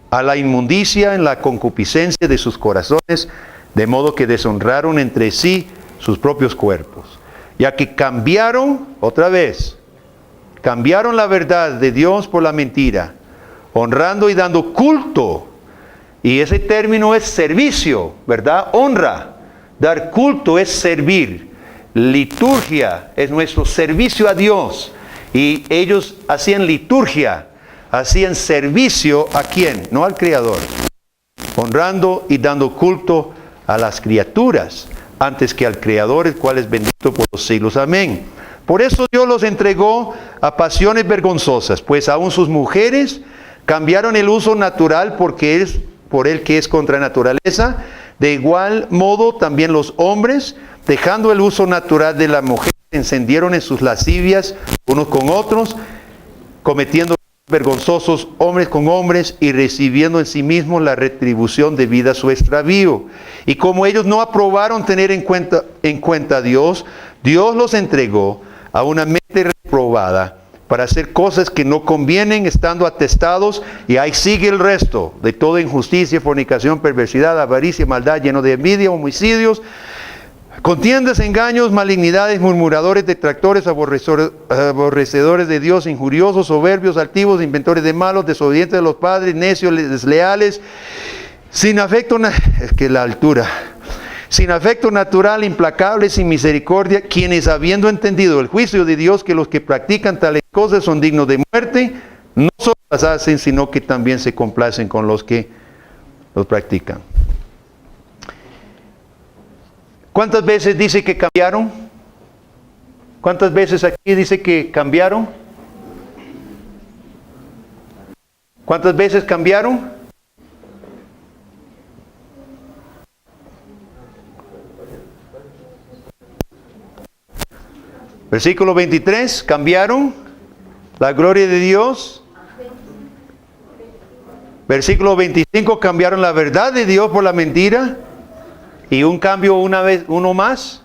a la inmundicia en la concupiscencia de sus corazones, de modo que deshonraron entre sí sus propios cuerpos. Ya que cambiaron, otra vez, cambiaron la verdad de Dios por la mentira, honrando y dando culto. Y ese término es servicio, ¿verdad? Honra. Dar culto es servir. Liturgia es nuestro servicio a Dios. Y ellos hacían liturgia, hacían servicio ¿a quién? No al Creador. Honrando y dando culto a las criaturas, antes que al Creador, el cual es bendito por los siglos. Amén. Por eso Dios los entregó a pasiones vergonzosas, pues aún sus mujeres cambiaron el uso natural porque es por el que es contra naturaleza. De igual modo también los hombres, dejando el uso natural de la mujer, se encendieron en sus lascivias unos con otros, cometiendo vergonzosos hombres con hombres y recibiendo en sí mismos la retribución debida a su extravío. Y como ellos no aprobaron tener en cuenta a Dios, Dios los entregó a una mente reprobada para hacer cosas que no convienen, estando atestados, y ahí sigue el resto de toda injusticia, fornicación, perversidad, avaricia, maldad, lleno de envidia, homicidios, contiendas, engaños, malignidades, murmuradores, detractores, aborrecedores de Dios, injuriosos, soberbios, altivos, inventores de malos, desobedientes de los padres, necios, desleales, sin afecto, sin afecto natural, implacables, sin misericordia, quienes habiendo entendido el juicio de Dios, que los que practican tales cosas son dignos de muerte, no solo las hacen, sino que también se complacen con los que los practican. ¿Cuántas veces dice que cambiaron? ¿Cuántas veces aquí dice que cambiaron? ¿Cuántas veces cambiaron? Versículo 23, cambiaron la gloria de Dios. Versículo 25, cambiaron la verdad de Dios por la mentira. Y un cambio uno más.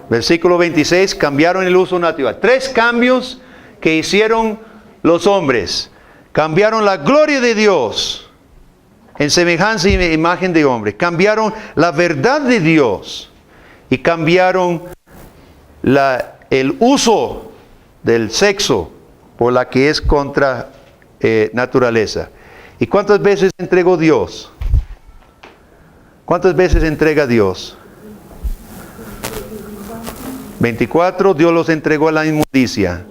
Versículo 26, cambiaron el uso natural. 3 cambios que hicieron los hombres. Cambiaron la gloria de Dios en semejanza y imagen de hombre. Cambiaron la verdad de Dios y cambiaron el uso del sexo por la que es contra naturaleza. ¿Y cuántas veces entregó Dios? ¿Cuántas veces entrega Dios? 24, Dios los entregó a la inmundicia.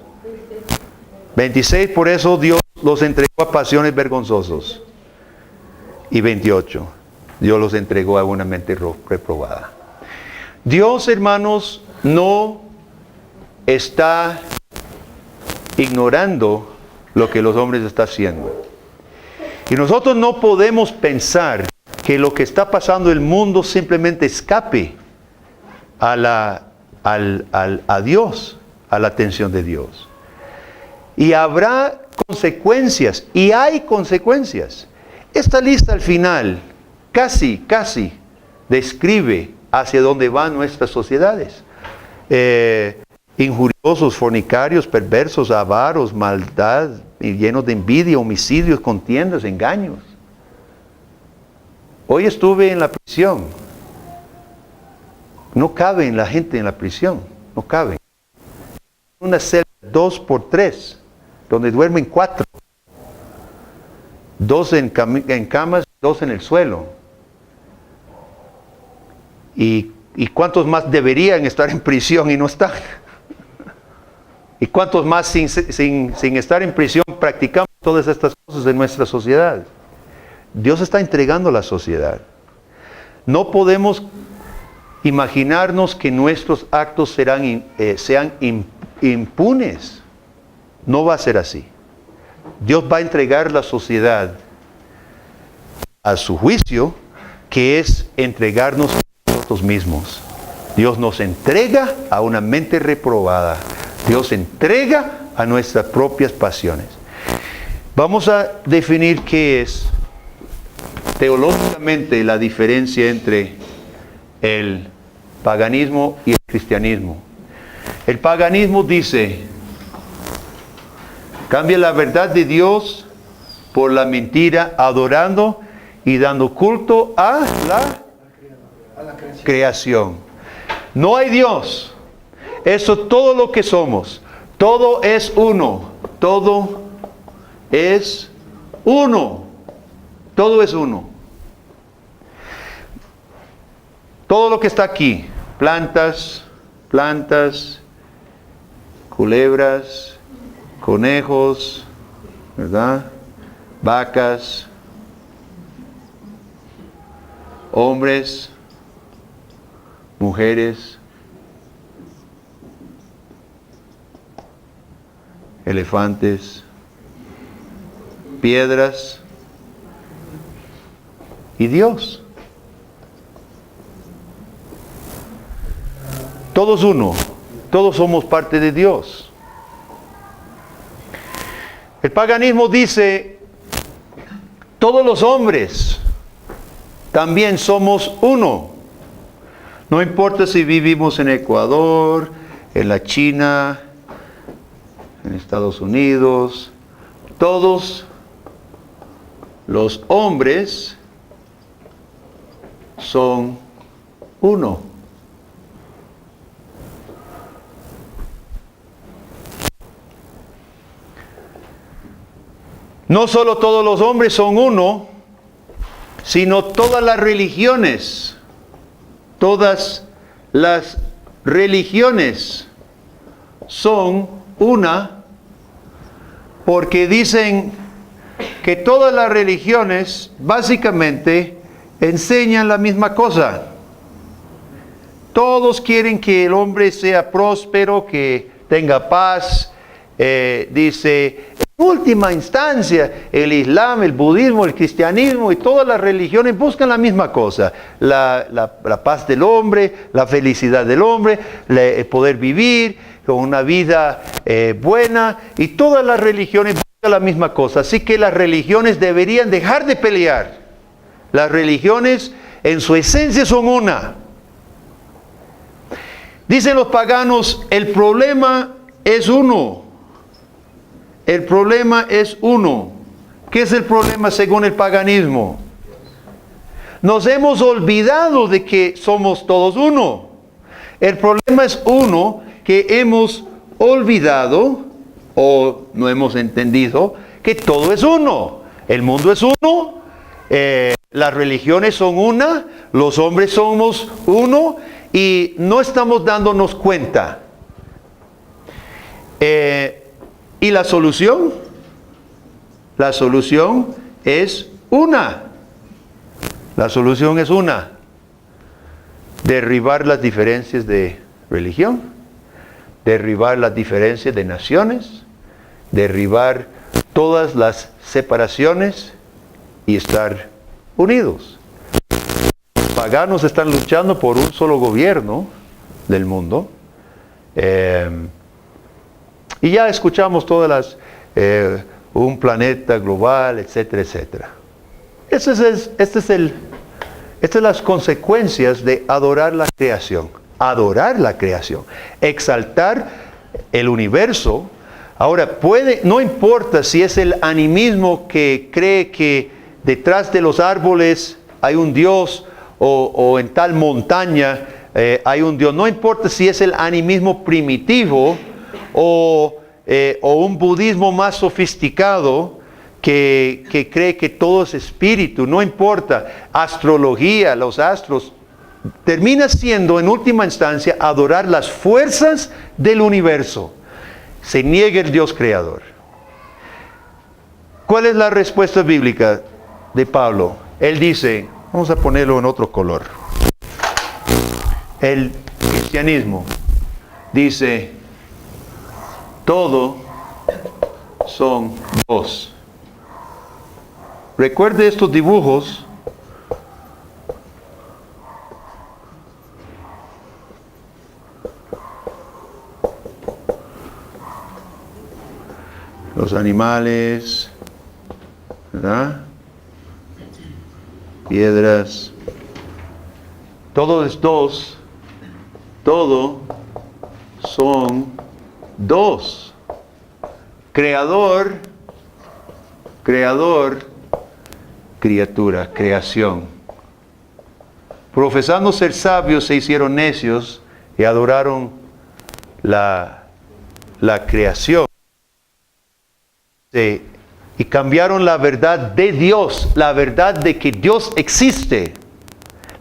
26, por eso Dios los entregó a pasiones vergonzosas. Y 28, Dios los entregó a una mente reprobada. Dios, hermanos, no está ignorando lo que los hombres están haciendo. Y nosotros no podemos pensar que lo que está pasando en el mundo simplemente escape a Dios, a la atención de Dios. Y habrá consecuencias, y hay consecuencias. Esta lista al final casi describe hacia dónde van nuestras sociedades. Injuriosos, fornicarios, perversos, avaros, maldad, y llenos de envidia, homicidios, contiendas, engaños. Hoy estuve en la prisión. No cabe la gente en la prisión, no cabe. Una celda 2x3, donde duermen 4. 2 en camas, 2 en el suelo. ¿Y cuántos más deberían estar en prisión y no están? ¿Y cuántos más sin estar en prisión practicamos todas estas cosas en nuestra sociedad? Dios está entregando la sociedad. No podemos imaginarnos que nuestros actos sean impunes. No va a ser así. Dios va a entregar la sociedad a su juicio, que es entregarnos a nosotros mismos. Dios nos entrega a una mente reprobada. Dios entrega a nuestras propias pasiones. Vamos a definir qué es teológicamente la diferencia entre el paganismo y el cristianismo. El paganismo dice: cambia la verdad de Dios por la mentira, adorando y dando culto a la creación. No hay Dios. Eso es todo lo que somos. Todo es uno. Todo es uno. Todo es uno. Todo lo que está aquí, plantas, culebras, conejos, ¿verdad? Vacas, hombres, mujeres, elefantes, piedras y Dios. Todos uno, todos somos parte de Dios. El paganismo dice: todos los hombres también somos uno. No importa si vivimos en Ecuador, en la China, en Estados Unidos, todos los hombres son uno. No solo todos los hombres son uno, sino todas las religiones. Todas las religiones son una, porque dicen que todas las religiones básicamente enseñan la misma cosa. Todos quieren que el hombre sea próspero, que tenga paz. Dice, en última instancia, el Islam, el budismo, el cristianismo y todas las religiones buscan la misma cosa: la paz del hombre, la felicidad del hombre, el poder vivir con una vida buena, y todas las religiones buscan la misma cosa. Así que las religiones deberían dejar de pelear. Las religiones en su esencia son una. Dicen los paganos: el problema es uno. El problema es uno. ¿Qué es el problema según el paganismo? Nos hemos olvidado de que somos todos uno. El problema es uno, que hemos olvidado o no hemos entendido que todo es uno. El mundo es uno, las religiones son una, los hombres somos uno y no estamos dándonos cuenta. ¿Y la solución? La solución es una. La solución es una. Derribar las diferencias de religión, derribar las diferencias de naciones, derribar todas las separaciones y estar unidos. Los paganos están luchando por un solo gobierno del mundo. Y ya escuchamos todas las, un planeta global, etcétera, etcétera. Estas son las consecuencias de adorar la creación. Adorar la creación. Exaltar el universo. Ahora, no importa si es el animismo que cree que detrás de los árboles hay un Dios o en tal montaña hay un Dios. No importa si es el animismo primitivo o un budismo más sofisticado que cree que todo es espíritu. No importa. Astrología, los astros. Termina siendo en última instancia adorar las fuerzas del universo. Se niega el Dios creador. ¿Cuál es la respuesta bíblica de Pablo? Él dice, vamos a ponerlo en otro color. El cristianismo dice, todo son dos. Recuerde estos dibujos. Los animales, ¿verdad? Piedras. Todo es dos. Todo son dos. Creador, criatura, creación. Profesando ser sabios, se hicieron necios y adoraron la creación. Y cambiaron la verdad de Dios, la verdad de que Dios existe,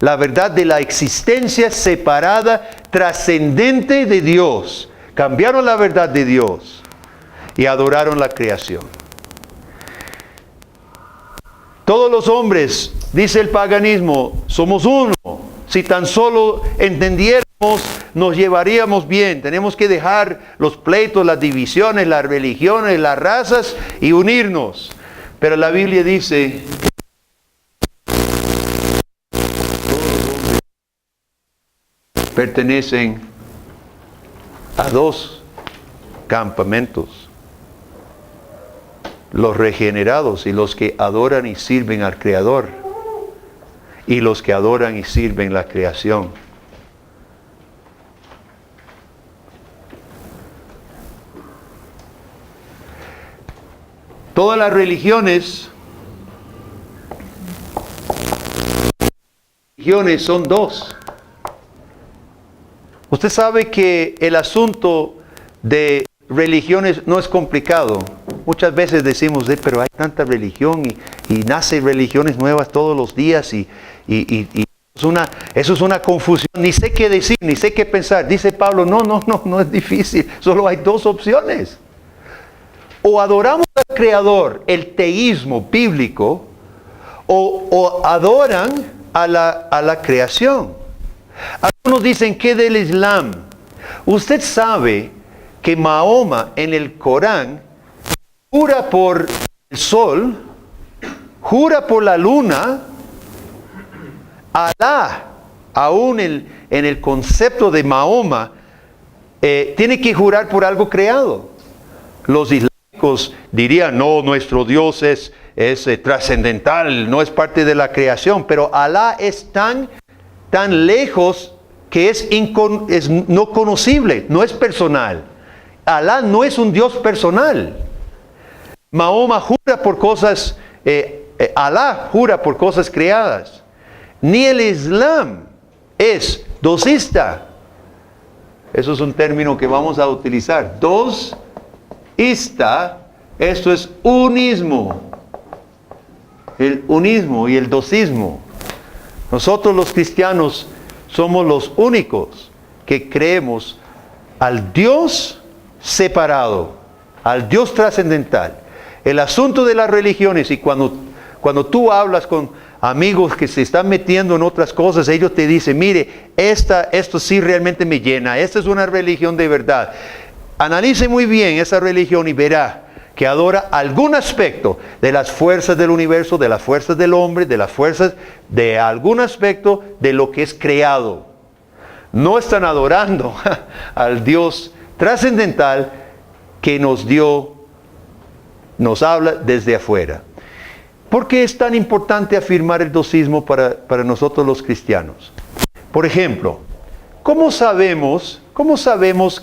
la verdad de la existencia separada, trascendente de Dios. Cambiaron la verdad de Dios y adoraron la creación. Todos los hombres, dice el paganismo, somos uno. Si tan solo entendiéramos, nos llevaríamos bien. Tenemos que dejar los pleitos, las divisiones, las religiones, las razas y unirnos. Pero la Biblia dice, todos los hombres pertenecen a dos campamentos. Los regenerados y los que adoran y sirven al Creador. Y los que adoran y sirven la creación. Todas las religiones son dos. Usted sabe que el asunto de religiones no es complicado. Muchas veces decimos, pero hay tanta religión y nacen religiones nuevas todos los días y eso es una confusión. Ni sé qué decir, ni sé qué pensar. Dice Pablo, no es difícil. Solo hay dos opciones. O adoramos al Creador, el teísmo bíblico, o adoran a la creación. Algunos dicen que del Islam. Usted sabe que Mahoma en el Corán jura por el sol, jura por la luna. Alá, aún en el concepto de Mahoma, tiene que jurar por algo creado. Los islámicos dirían, no, nuestro Dios es trascendental, no es parte de la creación, pero Alá es tan lejos que es no conocible, no es personal. Alá no es un Dios personal. Mahoma jura por cosas, Alá jura por cosas creadas. ni el Islam es dosista. Eso es un término que vamos a utilizar. Dosista, esto es unismo. El unismo y el dosismo. Nosotros los cristianos somos los únicos que creemos al Dios separado, al Dios trascendental. El asunto de las religiones, y cuando tú hablas con amigos que se están metiendo en otras cosas, ellos te dicen, mire, esto sí realmente me llena, esta es una religión de verdad. Analice muy bien esa religión y verá que adora algún aspecto de las fuerzas del universo, de las fuerzas del hombre, de las fuerzas de algún aspecto de lo que es creado. No están adorando al Dios trascendental que nos habla desde afuera. ¿Por qué es tan importante afirmar el dosismo para nosotros los cristianos? Por ejemplo, ¿cómo sabemos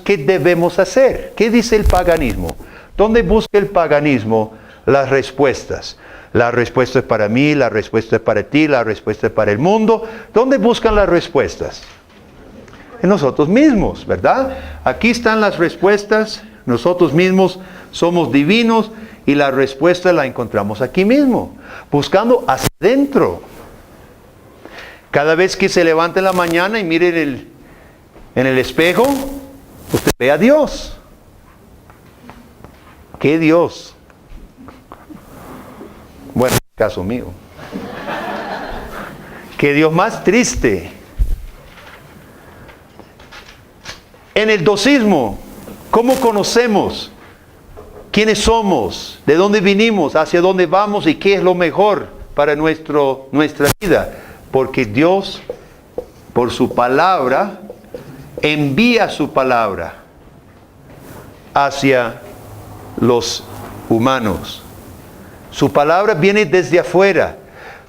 qué debemos hacer? ¿Qué dice el paganismo? ¿Dónde busca el paganismo las respuestas? La respuesta es para mí, la respuesta es para ti, la respuesta es para el mundo. ¿Dónde buscan las respuestas? En nosotros mismos, ¿verdad? Aquí están las respuestas. Nosotros mismos somos divinos y la respuesta la encontramos aquí mismo, buscando hacia adentro. Cada vez que se levanta en la mañana y mire en el espejo, usted ve a Dios. ¿Qué Dios? Bueno, caso mío. ¿Qué Dios más triste? En el dosismo, ¿cómo conocemos quiénes somos, de dónde vinimos, hacia dónde vamos y qué es lo mejor para nuestra vida? Porque Dios, por su palabra, envía su palabra hacia los humanos. Su palabra viene desde afuera.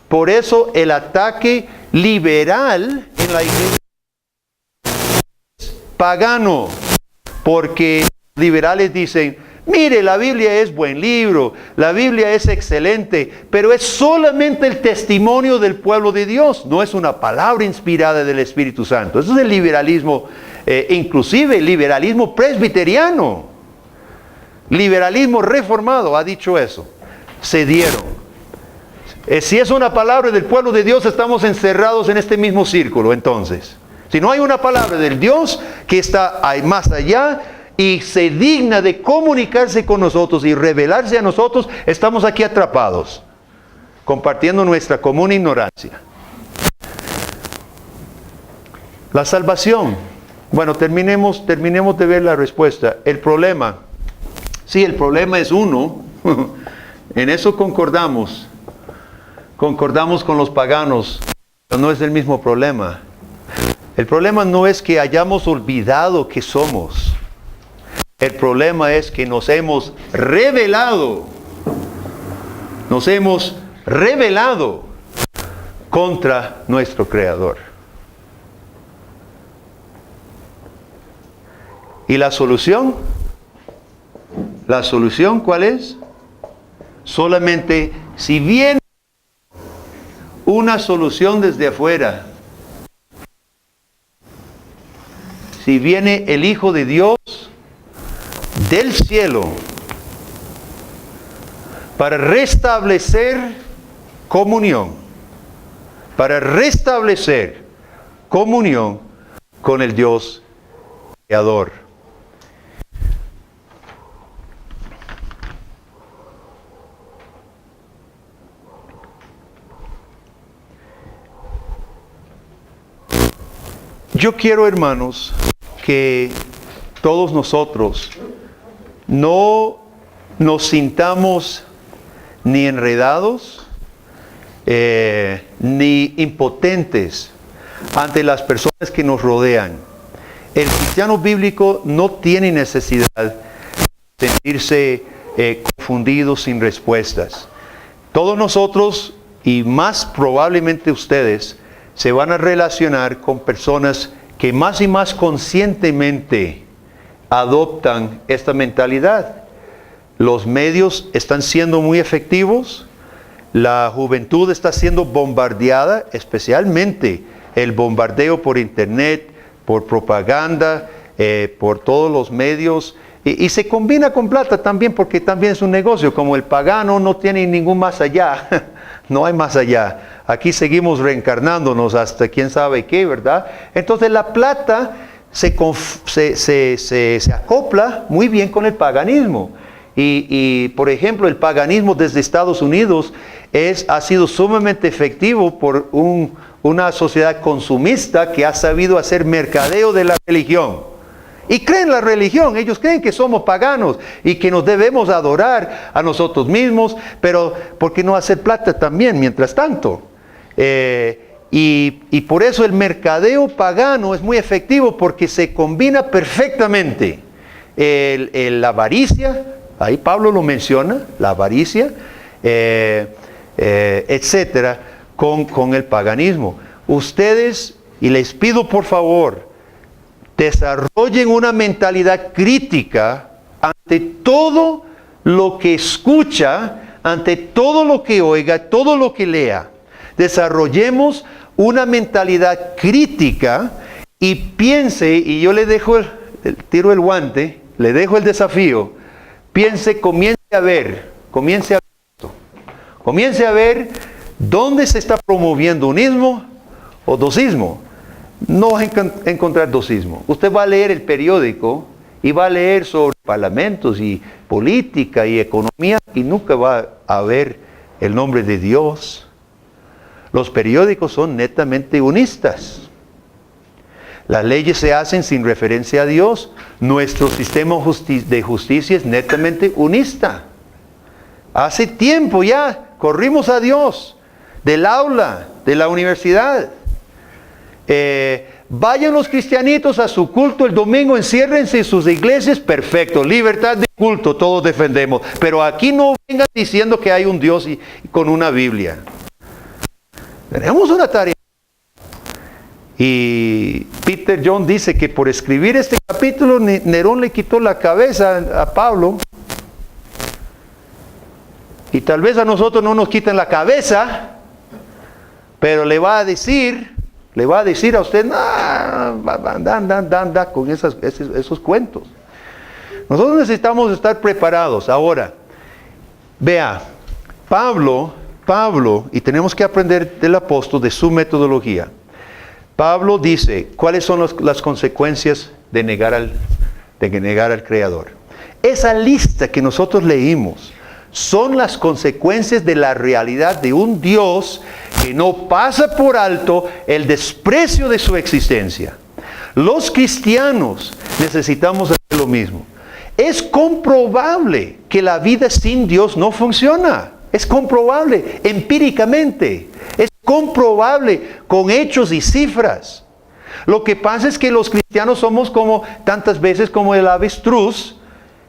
Por eso el ataque liberal en la iglesia es pagano. Porque los liberales dicen, mire, la Biblia es buen libro, la Biblia es excelente, pero es solamente el testimonio del pueblo de Dios, no es una palabra inspirada del Espíritu Santo. Eso es el liberalismo, inclusive el liberalismo presbiteriano, liberalismo reformado ha dicho eso. Cedieron. Si es una palabra del pueblo de Dios, estamos encerrados en este mismo círculo. Entonces, si no hay una palabra del Dios que está más allá y se digna de comunicarse con nosotros y revelarse a nosotros, estamos aquí atrapados, compartiendo nuestra común ignorancia. La salvación. Bueno, terminemos de ver la respuesta. El problema. Sí, el problema es uno. En eso concordamos. Concordamos con los paganos. Pero no es el mismo problema. El problema no es que hayamos olvidado que somos. El problema es que nos hemos rebelado. Nos hemos rebelado contra nuestro Creador. ¿Y la solución? ¿La solución cuál es? Solamente si viene una solución desde afuera, si viene el Hijo de Dios del cielo para restablecer comunión, con el Dios Creador. Yo quiero, hermanos, que todos nosotros no nos sintamos ni enredados ni impotentes ante las personas que nos rodean. El cristiano bíblico no tiene necesidad de sentirse confundido sin respuestas. Todos nosotros, y más probablemente ustedes, se van a relacionar con personas que más y más conscientemente adoptan esta mentalidad. Los medios están siendo muy efectivos. La juventud está siendo bombardeada, especialmente el bombardeo por internet, por propaganda, por todos los medios. Y se combina con plata también, porque también es un negocio. Como el pagano no tiene ningún más allá, no hay más allá. Aquí seguimos reencarnándonos hasta quién sabe qué, ¿verdad? Entonces la plata se acopla muy bien con el paganismo. Y por ejemplo, el paganismo desde Estados Unidos ha sido sumamente efectivo por una sociedad consumista que ha sabido hacer mercadeo de la religión. Y creen la religión, ellos creen que somos paganos y que nos debemos adorar a nosotros mismos, pero ¿por qué no hacer plata también mientras tanto? Y por eso el mercadeo pagano es muy efectivo, porque se combina perfectamente la avaricia, ahí Pablo lo menciona, la avaricia, etcétera, con el paganismo. Ustedes, y les pido por favor, desarrollen una mentalidad crítica ante todo lo que escucha, ante todo lo que oiga, todo lo que lea. Desarrollemos una mentalidad crítica y piense, y yo le dejo tiro el guante, le dejo el desafío, piense, comience a ver esto. Comience a ver dónde se está promoviendo unismo o dosismo. No va a encontrar dosismo. Usted va a leer el periódico y va a leer sobre parlamentos y política y economía y nunca va a ver el nombre de Dios. Los periódicos son netamente unistas. Las leyes se hacen sin referencia a Dios. Nuestro sistema de justicia es netamente unista. Hace tiempo ya corrimos a Dios del aula, de la universidad. Vayan los cristianitos a su culto el domingo, enciérrense en sus iglesias, perfecto, libertad de culto, todos defendemos. Pero aquí no vengan diciendo que hay un Dios y con una Biblia. Tenemos una tarea. Y Peter John dice que por escribir este capítulo, Nerón le quitó la cabeza a Pablo. Y tal vez a nosotros no nos quiten la cabeza, pero le va a decir a usted, anda con esos cuentos. Nosotros necesitamos estar preparados. Ahora, vea, Pablo, y tenemos que aprender del apóstol, de su metodología. Pablo dice, ¿cuáles son las consecuencias de negar al Creador? Esa lista que nosotros leímos son las consecuencias de la realidad de un Dios que no pasa por alto el desprecio de su existencia. Los cristianos necesitamos hacer lo mismo. Es comprobable que la vida sin Dios no funciona. Es comprobable empíricamente. Es comprobable con hechos y cifras. Lo que pasa es que los cristianos somos tantas veces como el avestruz,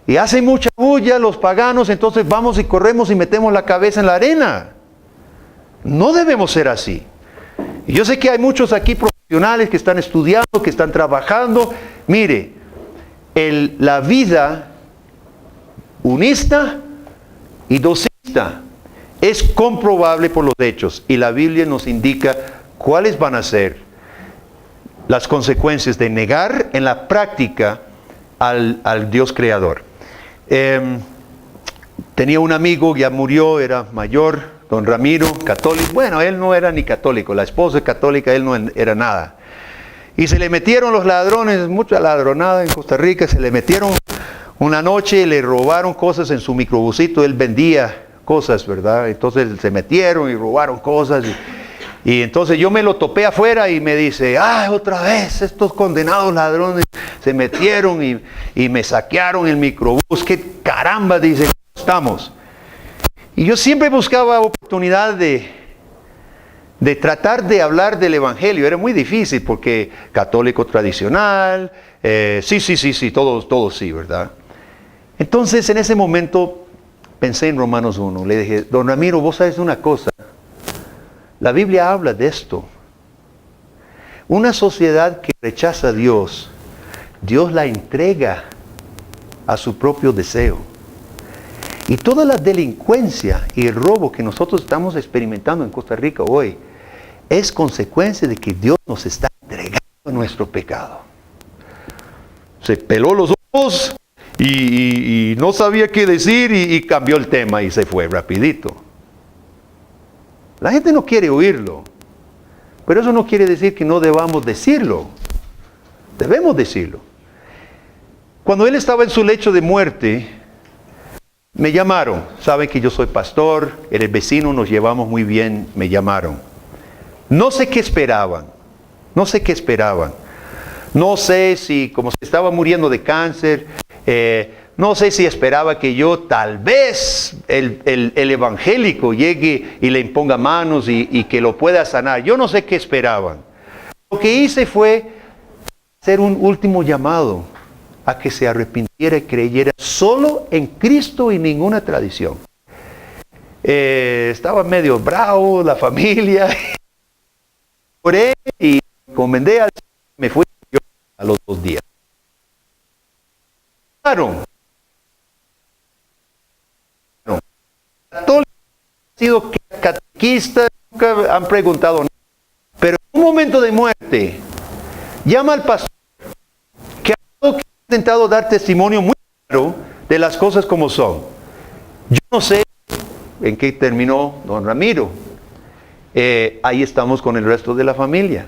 y hacen mucha bulla los paganos, entonces vamos y corremos y metemos la cabeza en la arena. No debemos ser así. Y yo sé que hay muchos aquí profesionales que están estudiando, que están trabajando. Mire, la vida unista y dosista es comprobable por los hechos, y la Biblia nos indica cuáles van a ser las consecuencias de negar en la práctica al Dios creador. Tenía un amigo, ya murió, era mayor, don Ramiro, católico. Bueno, él no era ni católico, la esposa es católica, él no era nada. Y se le metieron los ladrones, mucha ladronada en Costa Rica, se le metieron una noche y le robaron cosas en su microbusito, él vendía cosas, ¿verdad? Entonces se metieron y robaron cosas. Y entonces yo me lo topé afuera y me dice, otra vez estos condenados ladrones se metieron y me saquearon el microbús. ¿Qué caramba? Dice, ¿cómo estamos? Y yo siempre buscaba oportunidad de tratar de hablar del Evangelio. Era muy difícil porque católico tradicional, sí, todos sí, ¿verdad? Entonces en ese momento pensé en Romanos 1. Le dije, don Ramiro, vos sabes una cosa. La Biblia habla de esto. Una sociedad que rechaza a Dios, Dios la entrega a su propio deseo. Y toda la delincuencia y el robo que nosotros estamos experimentando en Costa Rica hoy es consecuencia de que Dios nos está entregando nuestro pecado. Se peló los ojos y no sabía qué decir y cambió el tema y se fue rapidito. La gente no quiere oírlo, pero eso no quiere decir que no debamos decirlo. Debemos decirlo. Cuando él estaba en su lecho de muerte, me llamaron. Saben que yo soy pastor, el vecino, nos llevamos muy bien, me llamaron. No sé qué esperaban, no sé qué esperaban. No sé si, como se estaba muriendo de cáncer, no sé si esperaba que yo, tal vez, el evangélico llegue y le imponga manos y que lo pueda sanar. Yo no sé qué esperaban. Lo que hice fue hacer un último llamado a que se arrepintiera y creyera solo en Cristo y ninguna tradición. Estaba medio bravo la familia. Oré y encomendé al Señor. Me fui yo a los 2 días. Todos han sido catequistas, nunca han preguntado nada. Pero en un momento de muerte, llama al pastor que ha intentado dar testimonio muy claro de las cosas como son. Yo no sé en qué terminó don Ramiro. Ahí estamos con el resto de la familia.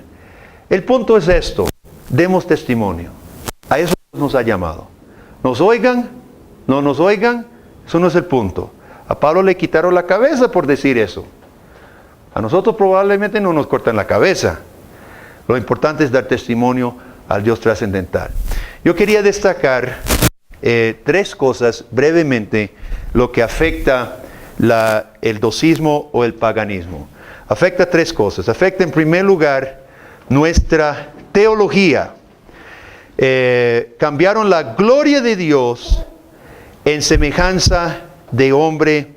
El punto es esto: demos testimonio. A eso nos ha llamado. Nos oigan, no nos oigan, eso no es el punto. A Pablo le quitaron la cabeza por decir eso. A nosotros probablemente no nos cortan la cabeza. Lo importante es dar testimonio al Dios trascendental. Yo quería destacar 3 cosas brevemente lo que afecta el docismo o el paganismo. Afecta 3 cosas. Afecta en primer lugar nuestra teología. Cambiaron la gloria de Dios en semejanza de hombre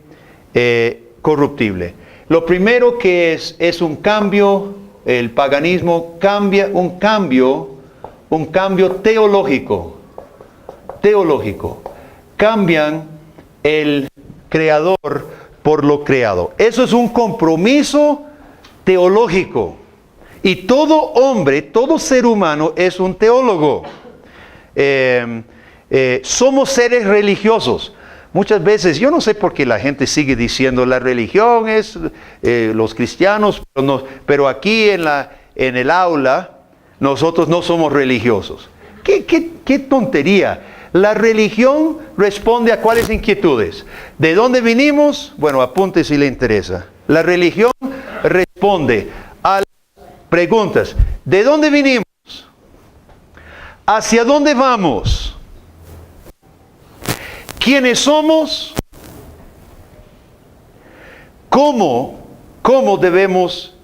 corruptible. Lo primero que es un cambio, el paganismo cambia un cambio teológico. Cambian el creador por lo creado. Eso es un compromiso teológico. Y todo hombre, todo ser humano es un teólogo. Somos seres religiosos. Muchas veces, yo no sé por qué la gente sigue diciendo la religión es los cristianos, pero aquí en el aula nosotros no somos religiosos. ¿Qué tontería? La religión responde a cuáles inquietudes. ¿De dónde vinimos? Bueno, apunte si le interesa. La religión responde a las preguntas. ¿De dónde vinimos? ¿Hacia dónde vamos? ¿Quiénes somos? ¿Cómo debemos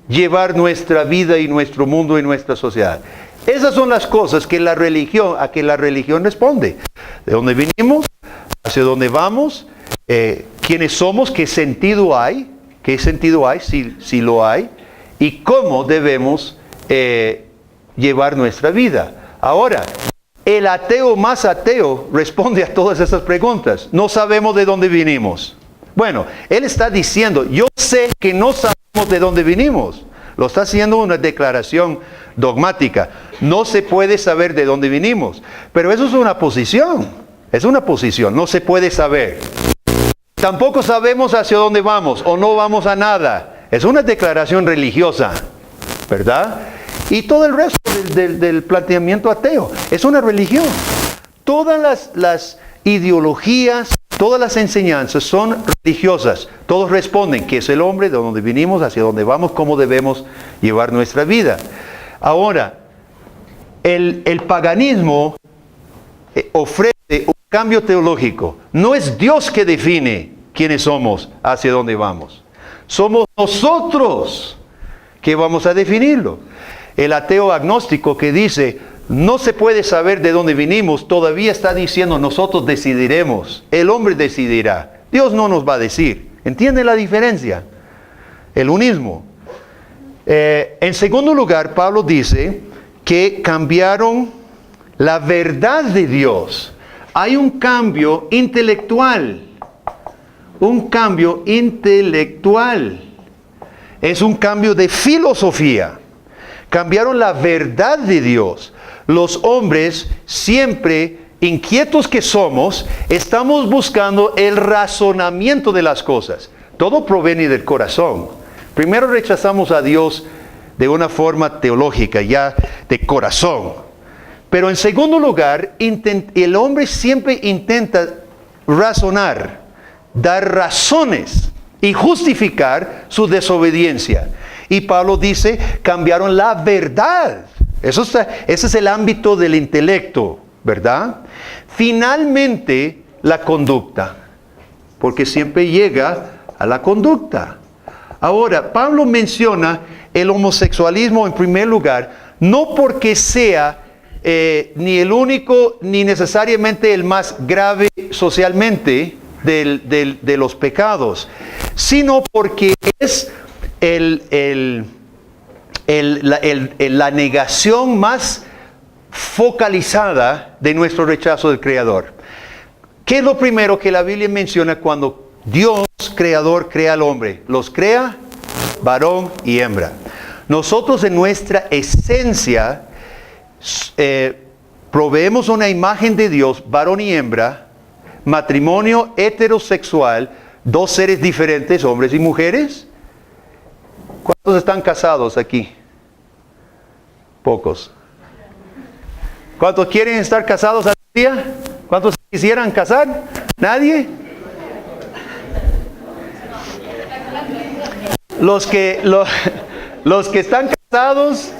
llevar nuestra vida y nuestro mundo y nuestra sociedad? Esas son las cosas que la religión responde. ¿De dónde vinimos? ¿Hacia dónde vamos? ¿Quiénes somos? ¿Qué sentido hay? ¿Qué sentido hay? Si lo hay. ¿Y cómo debemos llevar nuestra vida? Ahora, el ateo más ateo responde a todas esas preguntas. No sabemos de dónde vinimos. Bueno, él está diciendo, yo sé que no sabemos de dónde vinimos. Lo está haciendo una declaración dogmática. No se puede saber de dónde vinimos. Pero eso es una posición. Es una posición. No se puede saber. Tampoco sabemos hacia dónde vamos o no vamos a nada. Es una declaración religiosa. ¿Verdad? Y todo el resto del planteamiento ateo es una religión. Todas las ideologías, todas las enseñanzas son religiosas. Todos responden que es el hombre, de dónde vinimos, hacia dónde vamos, cómo debemos llevar nuestra vida. Ahora, el paganismo ofrece un cambio teológico. No es Dios que define quiénes somos, hacia dónde vamos. Somos nosotros que vamos a definirlo. El ateo agnóstico que dice, no se puede saber de dónde vinimos, todavía está diciendo, nosotros decidiremos, el hombre decidirá. Dios no nos va a decir. ¿Entiende la diferencia? El unismo. En segundo lugar, Pablo dice que cambiaron la verdad de Dios. hay un cambio intelectual. Un cambio intelectual. Es un cambio de filosofía. Cambiaron la verdad de Dios. Los hombres, siempre inquietos que somos, estamos buscando el razonamiento de las cosas. Todo proviene del corazón. Primero rechazamos a Dios de una forma teológica, ya de corazón. Pero en segundo lugar, el hombre siempre intenta razonar, dar razones y justificar su desobediencia. Y Pablo dice, cambiaron la verdad. Ese es el ámbito del intelecto, ¿verdad? Finalmente, la conducta, porque siempre llega a la conducta. Ahora, Pablo menciona el homosexualismo en primer lugar, no porque sea ni el único, ni necesariamente el más grave socialmente de los pecados, sino porque es la negación más focalizada de nuestro rechazo del Creador. ¿Qué es lo primero que la Biblia menciona cuando Dios, Creador, crea al hombre? Los crea varón y hembra. Nosotros en nuestra esencia proveemos una imagen de Dios, varón y hembra, matrimonio heterosexual, dos seres diferentes, hombres y mujeres. ¿Cuántos están casados aquí? Pocos. ¿Cuántos quieren estar casados algún día? ¿Cuántos quisieran casar? ¿Nadie? Los que están casados,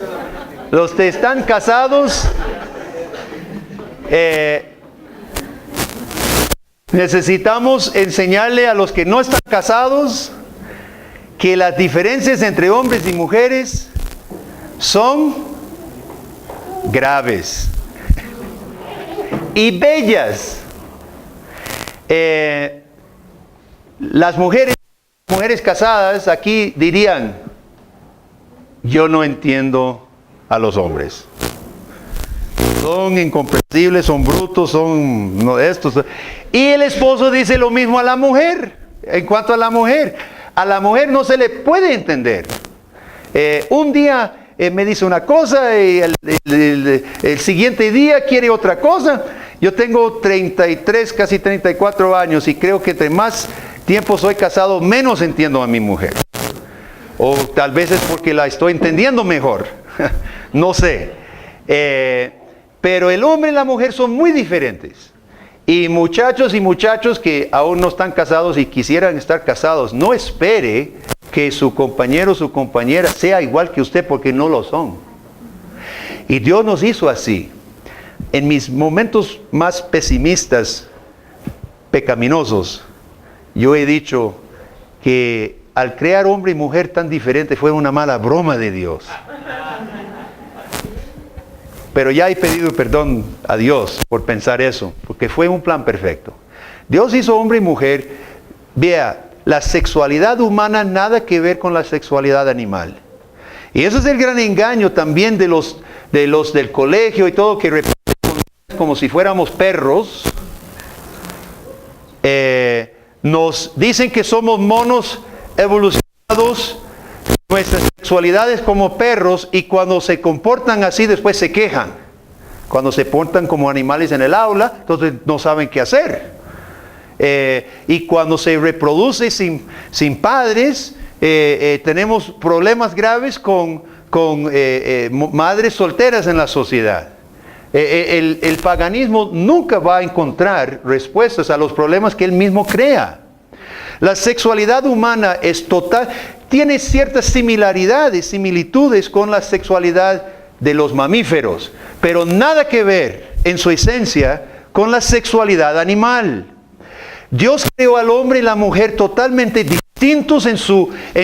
necesitamos enseñarle a los que no están casados que las diferencias entre hombres y mujeres son graves y bellas. Las mujeres casadas aquí dirían, yo no entiendo a los hombres. Son incomprensibles, son brutos, son estos. Y el esposo dice lo mismo a la mujer. En cuanto a la mujer no se le puede entender. Un día me dice una cosa y el siguiente día quiere otra cosa. Yo tengo 33, casi 34 años y creo que entre más tiempo soy casado, menos entiendo a mi mujer. O tal vez es porque la estoy entendiendo mejor. No sé. Pero el hombre y la mujer son muy diferentes. Y muchachos que aún no están casados y quisieran estar casados, no espere que su compañero o su compañera sea igual que usted, porque no lo son. Y Dios nos hizo así. En mis momentos más pesimistas, pecaminosos, yo he dicho que al crear hombre y mujer tan diferentes fue una mala broma de Dios. Pero ya he pedido perdón a Dios por pensar eso, porque fue un plan perfecto. Dios hizo hombre y mujer. Vea, la sexualidad humana nada que ver con la sexualidad animal. Y eso es el gran engaño también de los del colegio y todo, que representan como si fuéramos perros. Nos dicen que somos monos evolucionados, nuestra sexualidad es como perros, y cuando se comportan así después se quejan. Cuando se portan como animales en el aula, entonces no saben qué hacer. Y cuando se reproduce sin padres, tenemos problemas graves con madres solteras en la sociedad. El paganismo nunca va a encontrar respuestas a los problemas que él mismo crea. La sexualidad humana es total, tiene ciertas similaridades, similitudes con la sexualidad de los mamíferos, pero nada que ver en su esencia con la sexualidad animal. Dios creó al hombre y la mujer totalmente distintos en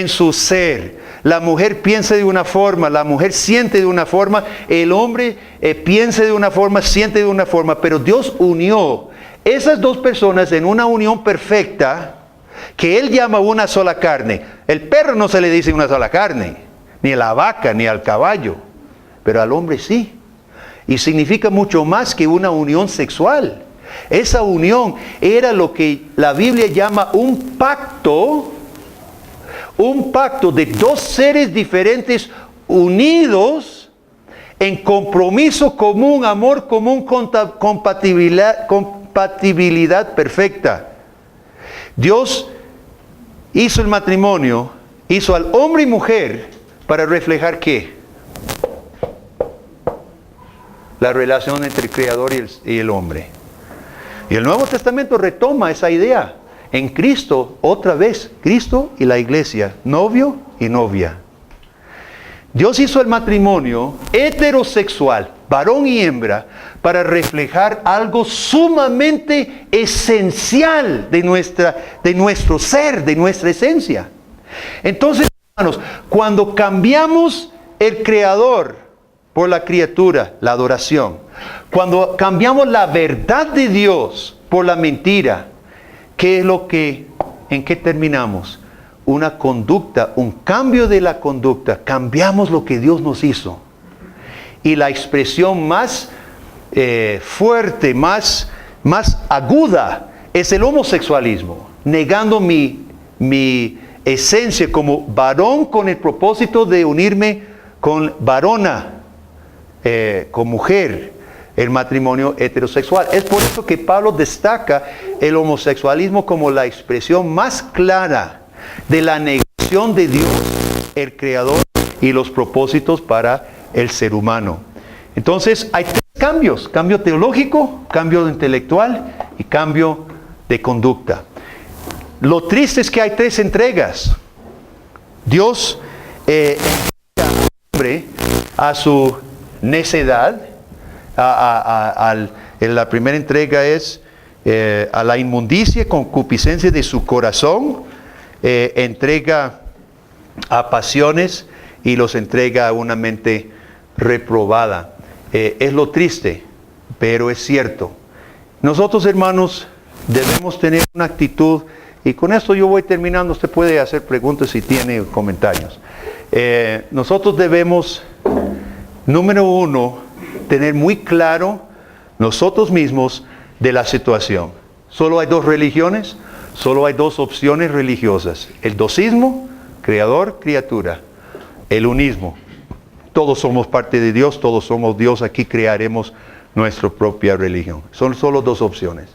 su ser. La mujer piensa de una forma, la mujer siente de una forma, el hombre piensa de una forma, siente de una forma, pero Dios unió esas dos personas en una unión perfecta que Él llama una sola carne. El perro no se le dice una sola carne, ni a la vaca, ni al caballo, pero al hombre sí. Y significa mucho más que una unión sexual. Esa unión era lo que la Biblia llama un pacto de dos seres diferentes unidos en compromiso común, amor común, compatibilidad perfecta. Dios hizo el matrimonio, hizo al hombre y mujer para reflejar ¿qué? La relación entre el Creador y el hombre. Y el Nuevo Testamento retoma esa idea. En Cristo, otra vez, Cristo y la iglesia, novio y novia. Dios hizo el matrimonio heterosexual, varón y hembra, para reflejar algo sumamente esencial de nuestro ser, de nuestra esencia. Entonces, hermanos, cuando cambiamos el Creador por la criatura, la adoración, cuando cambiamos la verdad de Dios por la mentira, ¿en qué terminamos? Una conducta, un cambio de la conducta. Cambiamos lo que Dios nos hizo. Y la expresión más fuerte, más aguda, es el homosexualismo. Negando mi esencia como varón con el propósito de unirme con varona, con mujer. El matrimonio heterosexual. Es por eso que Pablo destaca el homosexualismo como la expresión más clara de la negación de Dios, el Creador, y los propósitos para el ser humano. Entonces hay tres cambios: cambio teológico, cambio intelectual y cambio de conducta. Lo triste es que hay tres entregas. Dios entrega al hombre a su necedad. La primera entrega es a la inmundicia, concupiscencia de su corazón, entrega a pasiones y los entrega a una mente reprobada. Es lo triste, pero es cierto. Nosotros, hermanos, debemos tener una actitud, y con esto yo voy terminando. Usted puede hacer preguntas si tiene comentarios. Nosotros debemos, número uno, tener muy claro nosotros mismos de la situación. Solo hay dos religiones, solo hay dos opciones religiosas: el docismo, creador, criatura; el unismo, todos somos parte de Dios, todos somos Dios, aquí crearemos nuestra propia religión. Son solo dos opciones.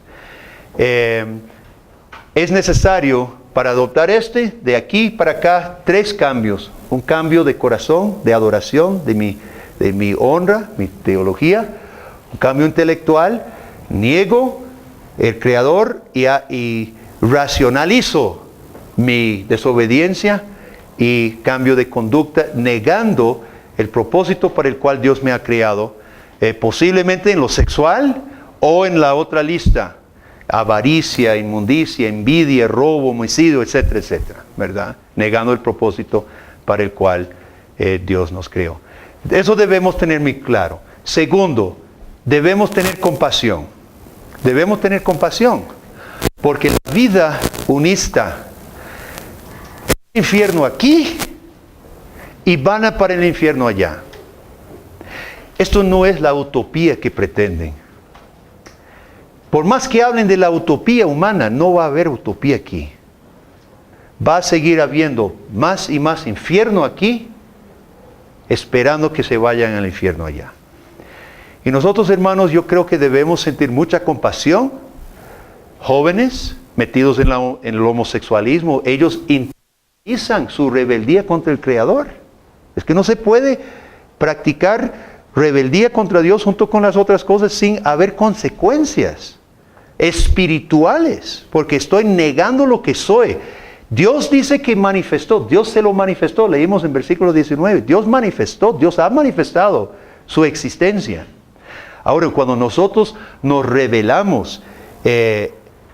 Es necesario, para adoptar de aquí para acá, tres cambios: un cambio de corazón, de adoración, de mi honra, mi teología; un cambio intelectual, niego el Creador y racionalizo mi desobediencia; y cambio de conducta, negando el propósito para el cual Dios me ha creado, posiblemente en lo sexual o en la otra lista: avaricia, inmundicia, envidia, robo, homicidio, etcétera, etcétera, ¿verdad? Negando el propósito para el cual Dios nos creó. Eso debemos tener muy claro. Segundo, debemos tener compasión. Debemos tener compasión, porque la vida unista, el infierno aquí y van a para el infierno allá. Esto no es la utopía que pretenden. Por más que hablen de la utopía humana, no va a haber utopía aquí. Va a seguir habiendo más y más infierno aquí, esperando que se vayan al infierno allá. Y nosotros, hermanos, yo creo que debemos sentir mucha compasión. Jóvenes metidos en el homosexualismo, ellos internalizan su rebeldía contra el Creador. Es que no se puede practicar rebeldía contra Dios junto con las otras cosas sin haber consecuencias espirituales, porque estoy negando lo que soy. Dios dice que manifestó, Dios se lo manifestó, leímos en versículo 19, Dios manifestó, Dios ha manifestado su existencia. Ahora, cuando nosotros nos rebelamos,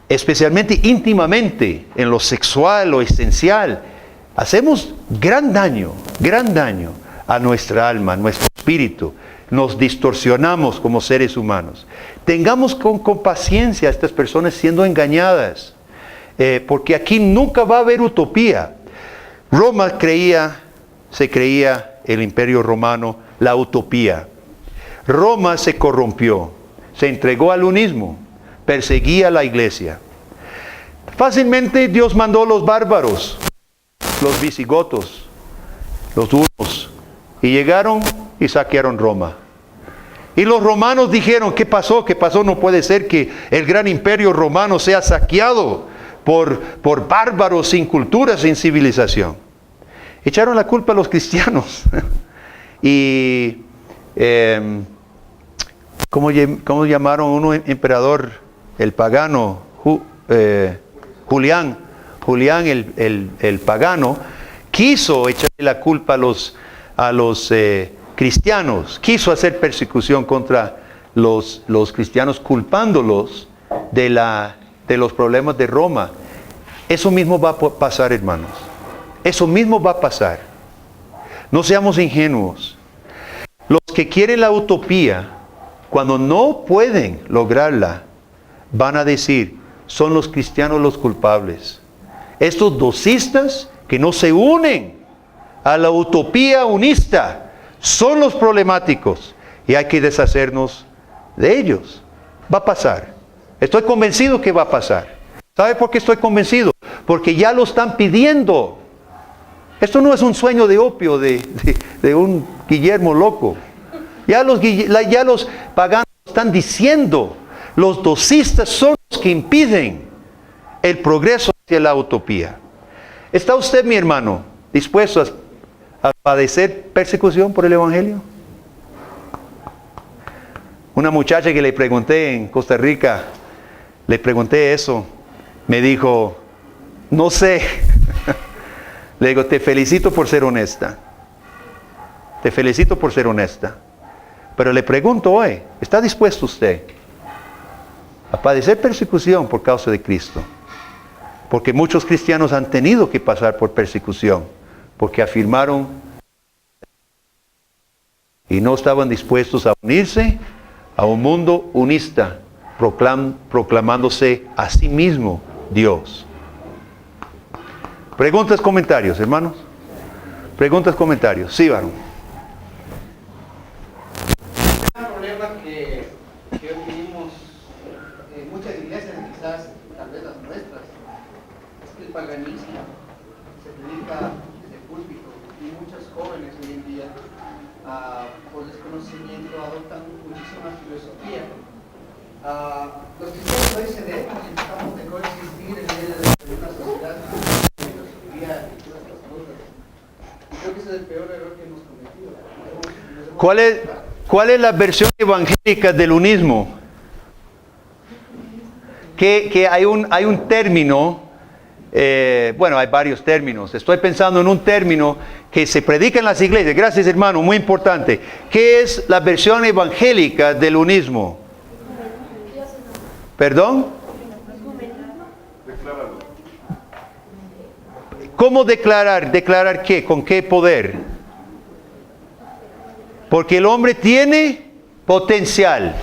especialmente íntimamente, en lo sexual, lo esencial, hacemos gran daño a nuestra alma, a nuestro espíritu. Nos distorsionamos como seres humanos. Tengamos con paciencia a estas personas siendo engañadas, porque aquí nunca va a haber utopía. Roma se creía, el Imperio Romano, la utopía. Roma se corrompió, se entregó al unismo, perseguía a la iglesia. Fácilmente Dios mandó los bárbaros, los visigotos, los hunos, y llegaron y saquearon Roma. Y los romanos dijeron, ¿qué pasó? ¿Qué pasó? No puede ser que el gran imperio romano sea saqueado por bárbaros sin cultura, sin civilización. Echaron la culpa a los cristianos. Y ¿cómo llamaron un emperador, el pagano? Julián el pagano, quiso echarle la culpa a los cristianos, quiso hacer persecución contra los cristianos, culpándolos de los problemas de Roma. Eso mismo va a pasar, hermanos. Eso mismo va a pasar. No seamos ingenuos. Los que quieren la utopía, cuando no pueden lograrla, van a decir, son los cristianos los culpables. Estos docistas que no se unen a la utopía unista son los problemáticos y hay que deshacernos de ellos. Va a pasar. Estoy convencido que va a pasar. ¿Sabe por qué estoy convencido? Porque ya lo están pidiendo. Esto no es un sueño de opio de un Guillermo loco. Ya los paganos están diciendo, los docistas son los que impiden el progreso hacia la utopía. ¿Está usted, mi hermano, dispuesto a padecer persecución por el Evangelio? Una muchacha que le pregunté en Costa Rica, le pregunté eso, me dijo, no sé. Le digo, te felicito por ser honesta. Te felicito por ser honesta. Pero le pregunto hoy, ¿está dispuesto usted a padecer persecución por causa de Cristo? Porque muchos cristianos han tenido que pasar por persecución, porque afirmaron y no estaban dispuestos a unirse a un mundo unista, proclamándose a sí mismo Dios. Preguntas, comentarios, hermanos. Preguntas, comentarios. Sí, varón. Un problema que hoy vivimos en muchas iglesias, quizás tal vez las nuestras, es que el paganismo se predica desde el púlpito y muchos jóvenes hoy en día, por desconocimiento, adoptan muchísima filosofía. Los cristianos hoy cedemos y tratamos de coexistir en medio de una sociedad de filosofía y todas estas cosas. Y creo que ese es el peor error que hemos cometido. ¿Cuál es la versión evangélica del unismo? Que hay un término, bueno, hay varios términos. Estoy pensando en un término que se predica en las iglesias. Gracias, hermano, muy importante. ¿Qué es la versión evangélica del unismo? ¿Perdón? Decláralo. ¿Cómo declarar? ¿Declarar qué? ¿Con qué poder? Porque el hombre tiene potencial.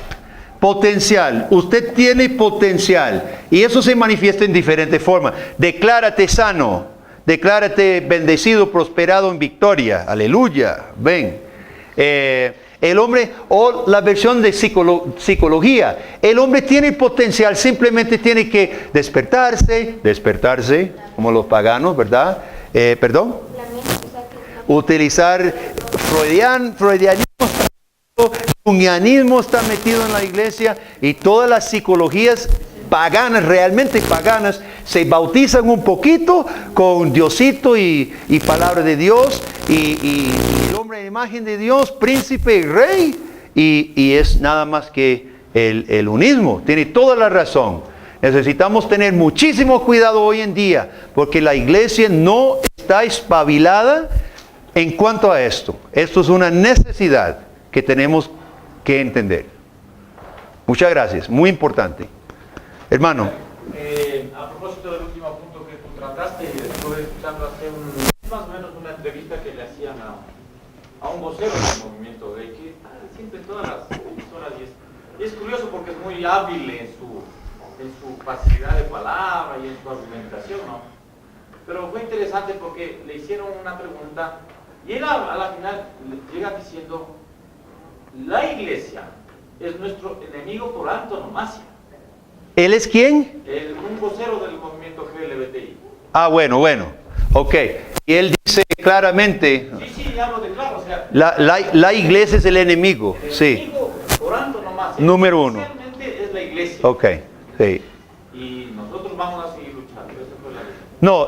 Potencial. Usted tiene potencial. Y eso se manifiesta en diferentes formas. Declárate sano. Declárate bendecido, prosperado en victoria. Aleluya. Ven. El hombre, o la versión de psicología. El hombre tiene potencial. Simplemente tiene que despertarse, como los paganos, ¿verdad? ¿Perdón? Utilizar freudianismo, jungianismo está metido en la iglesia y todas las psicologías paganas, realmente paganas, se bautizan un poquito con Diosito y palabra de Dios y el hombre de imagen de Dios, príncipe y rey, y es nada más que el unismo. Tiene toda la razón. Necesitamos tener muchísimo cuidado hoy en día porque la iglesia no está espabilada en cuanto a esto. Esto es una necesidad que tenemos que entender. Muchas gracias, muy importante. Hermano. A propósito del último punto que tú trataste, estuve escuchando hace más o menos una entrevista que le hacían a un vocero del movimiento de que siempre en todas las emisoras, y es curioso porque es muy hábil en su facilidad de palabra y en su argumentación, ¿no? Pero fue interesante porque le hicieron una pregunta y él a la final llega diciendo: la iglesia es nuestro enemigo por antonomasia. ¿Él es quién? Un vocero del movimiento GLBTI. Ah, bueno, ok. Y él dice claramente, Sí, hablo de claro, o sea, la iglesia es el enemigo, el sí, enemigo, orando nomás. Número uno. Especialmente es la iglesia. ok, sí. Y nosotros vamos a seguir luchando. Esa fue la idea. No,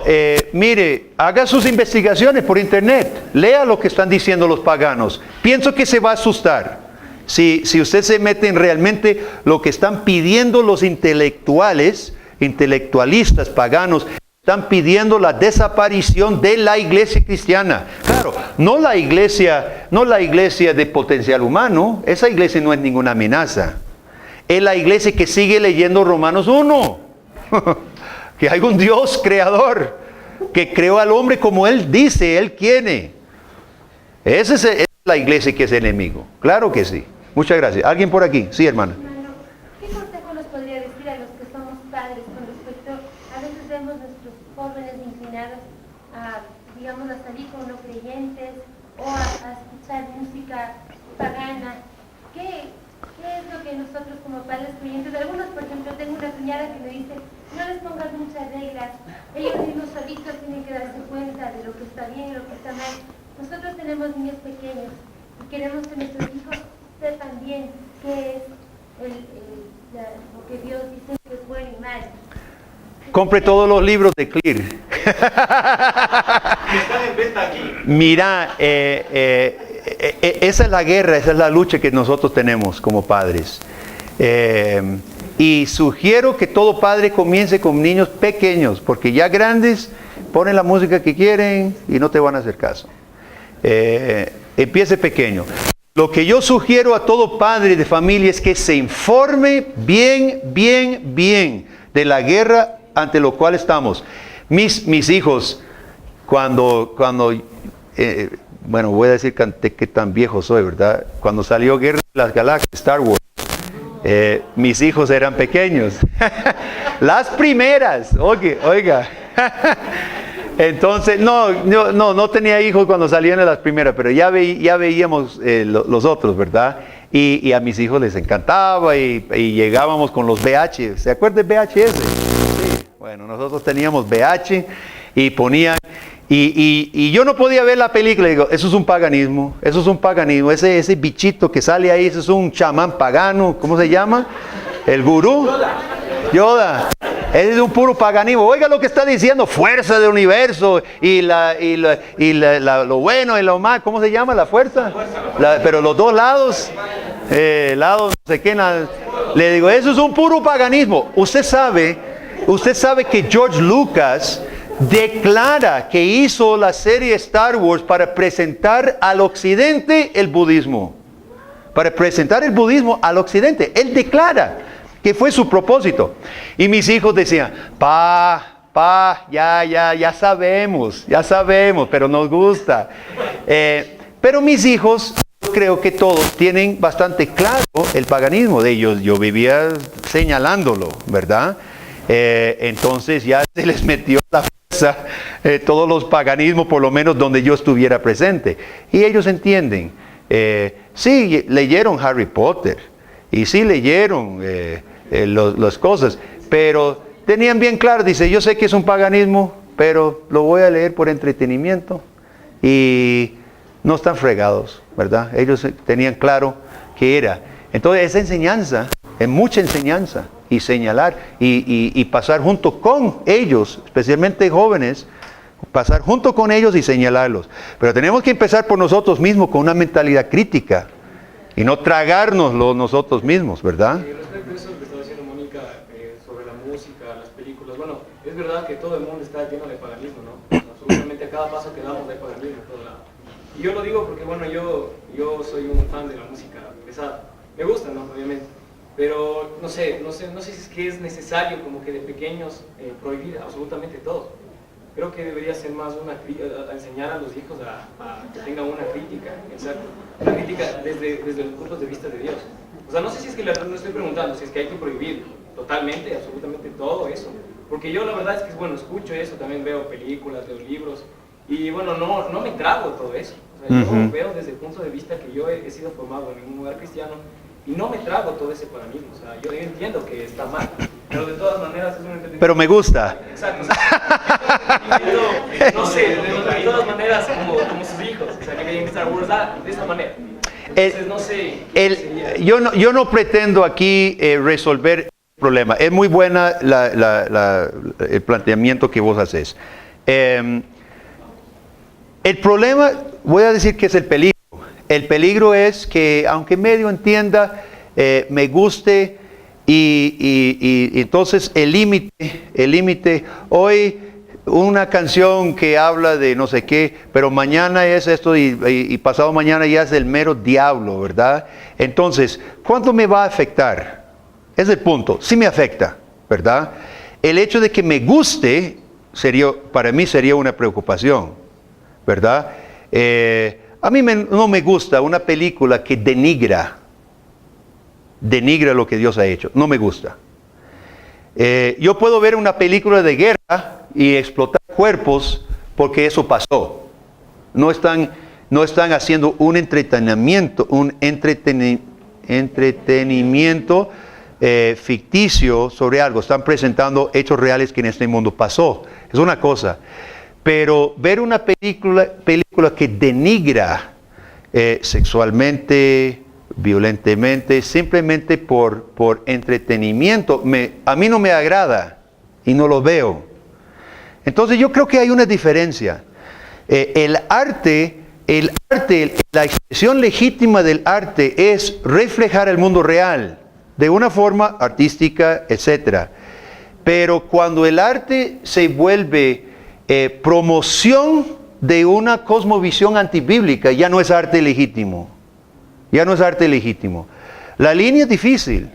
mire, haga sus investigaciones por internet, lea lo que están diciendo los paganos. Pienso que se va a asustar. Si usted se mete en realmente lo que están pidiendo los intelectualistas paganos, están pidiendo la desaparición de la iglesia cristiana. Claro, no la iglesia de potencial humano, esa iglesia no es ninguna amenaza. Es la iglesia que sigue leyendo Romanos 1. Que hay un Dios creador que creó al hombre como Él dice, Él quiere. Esa es la iglesia que es enemigo. Claro que sí. Muchas gracias. ¿Alguien por aquí? Sí, hermana. Hermano, ¿qué consejo nos podría decir a los que somos padres con respecto, a veces vemos nuestros jóvenes inclinados a, digamos, a salir con no creyentes o a escuchar música pagana? ¿Qué es lo que nosotros como padres creyentes, algunos, por ejemplo, tengo una cuñada que me dice, no les pongas muchas reglas, ellos mismos solitos tienen que darse cuenta de lo que está bien y lo que está mal. Nosotros tenemos niños pequeños y queremos que nuestros hijos sepan bien qué es lo que Dios dice que es bueno y mal. Compre todos los libros de Clear. Están en venta aquí. Mira, esa es la guerra, esa es la lucha que nosotros tenemos como padres. Y sugiero que todo padre comience con niños pequeños, porque ya grandes ponen la música que quieren y no te van a hacer caso. Empiece pequeño. Lo que yo sugiero a todo padre de familia es que se informe bien de la guerra ante lo cual estamos. Mis hijos, cuando bueno, voy a decir que tan viejo soy, ¿verdad? Cuando salió Guerra de las Galaxias, Star Wars, mis hijos eran pequeños. Las primeras, oiga. Entonces, no tenía hijos cuando salían de las primeras, pero ya veíamos los otros, ¿verdad? Y a mis hijos les encantaba y llegábamos con los VH. ¿Se acuerdan de VHS? Sí. Bueno, nosotros teníamos VH y ponían... Y yo no podía ver la película, digo, eso es un paganismo, ese bichito que sale ahí, eso es un chamán pagano, ¿cómo se llama? El gurú, Yoda, ese es un puro paganismo. Oiga lo que está diciendo, fuerza del universo y lo bueno y lo mal, ¿cómo se llama la fuerza? Pero los dos lados, lados no sé qué, le digo, eso es un puro paganismo. Usted sabe que George Lucas declara que hizo la serie Star Wars para presentar al occidente el budismo. Para presentar el budismo al occidente. Él declara que fue su propósito. Y mis hijos decían, ya sabemos, pero nos gusta. Pero mis hijos, creo que todos tienen bastante claro el paganismo de ellos. Yo vivía señalándolo, ¿verdad? Entonces ya se les metió la todos los paganismos, por lo menos donde yo estuviera presente, y ellos entienden. Sí, leyeron Harry Potter y sí leyeron las cosas, pero tenían bien claro, dice, yo sé que es un paganismo, pero lo voy a leer por entretenimiento, y no están fregados, ¿verdad? Ellos tenían claro que era. Entonces esa enseñanza es mucha enseñanza, y señalar y pasar junto con ellos, especialmente jóvenes, pasar junto con ellos y señalarlos. Pero tenemos que empezar por nosotros mismos con una mentalidad crítica y no tragárnoslo nosotros mismos, ¿verdad? Y respecto a eso que estaba diciendo Mónica sobre la música, las películas, bueno, es verdad que todo el mundo está lleno de paganismo, ¿no? Absolutamente a cada paso que damos hay paganismo en todo lado. Y yo lo digo porque, bueno, yo soy un fan de la música pesada. Me gusta, ¿no? Obviamente. Pero no sé si es que es necesario como que de pequeños prohibir absolutamente todo. Creo que debería ser más a enseñar a los hijos a que tengan una crítica, exacto. Una crítica desde los puntos de vista de Dios. O sea, no sé si es que no estoy preguntando si es que hay que prohibir totalmente, absolutamente todo eso. Porque yo la verdad es que, bueno, escucho eso, también veo películas, leo libros, y bueno, no me trago todo eso. O sea, yo veo desde el punto de vista que yo he sido formado en un lugar cristiano, y no me trago todo ese paganismo. O sea, yo entiendo que está mal, pero de todas maneras es un entretenimiento. Pero me gusta. Exacto. O sea, no sé, de todas maneras, como sus hijos, o sea, que vean Star Wars de esa manera. Entonces, no sé. Yo no pretendo aquí resolver el problema. Es muy buena el planteamiento que vos haces. El problema, voy a decir que es el peligro. El peligro es que, aunque medio entienda, me guste, y entonces el límite, hoy una canción que habla de no sé qué, pero mañana es esto y pasado mañana ya es el mero diablo, ¿verdad? Entonces, ¿cuánto me va a afectar? Es el punto, sí me afecta, ¿verdad? El hecho de que me guste, para mí sería una preocupación, ¿verdad? A mí no me gusta una película que denigra lo que Dios ha hecho. No me gusta. Yo puedo ver una película de guerra y explotar cuerpos porque eso pasó. No están haciendo un entretenimiento ficticio sobre algo. Están presentando hechos reales que en este mundo pasó. Es una cosa. Pero ver una película que denigra sexualmente, violentemente, simplemente por entretenimiento, a mí no me agrada y no lo veo. Entonces yo creo que hay una diferencia. El arte, la expresión legítima del arte es reflejar el mundo real de una forma artística, etc. Pero cuando el arte se vuelve promoción de una cosmovisión antibíblica, ya no es arte legítimo. Ya no es arte legítimo. La línea es difícil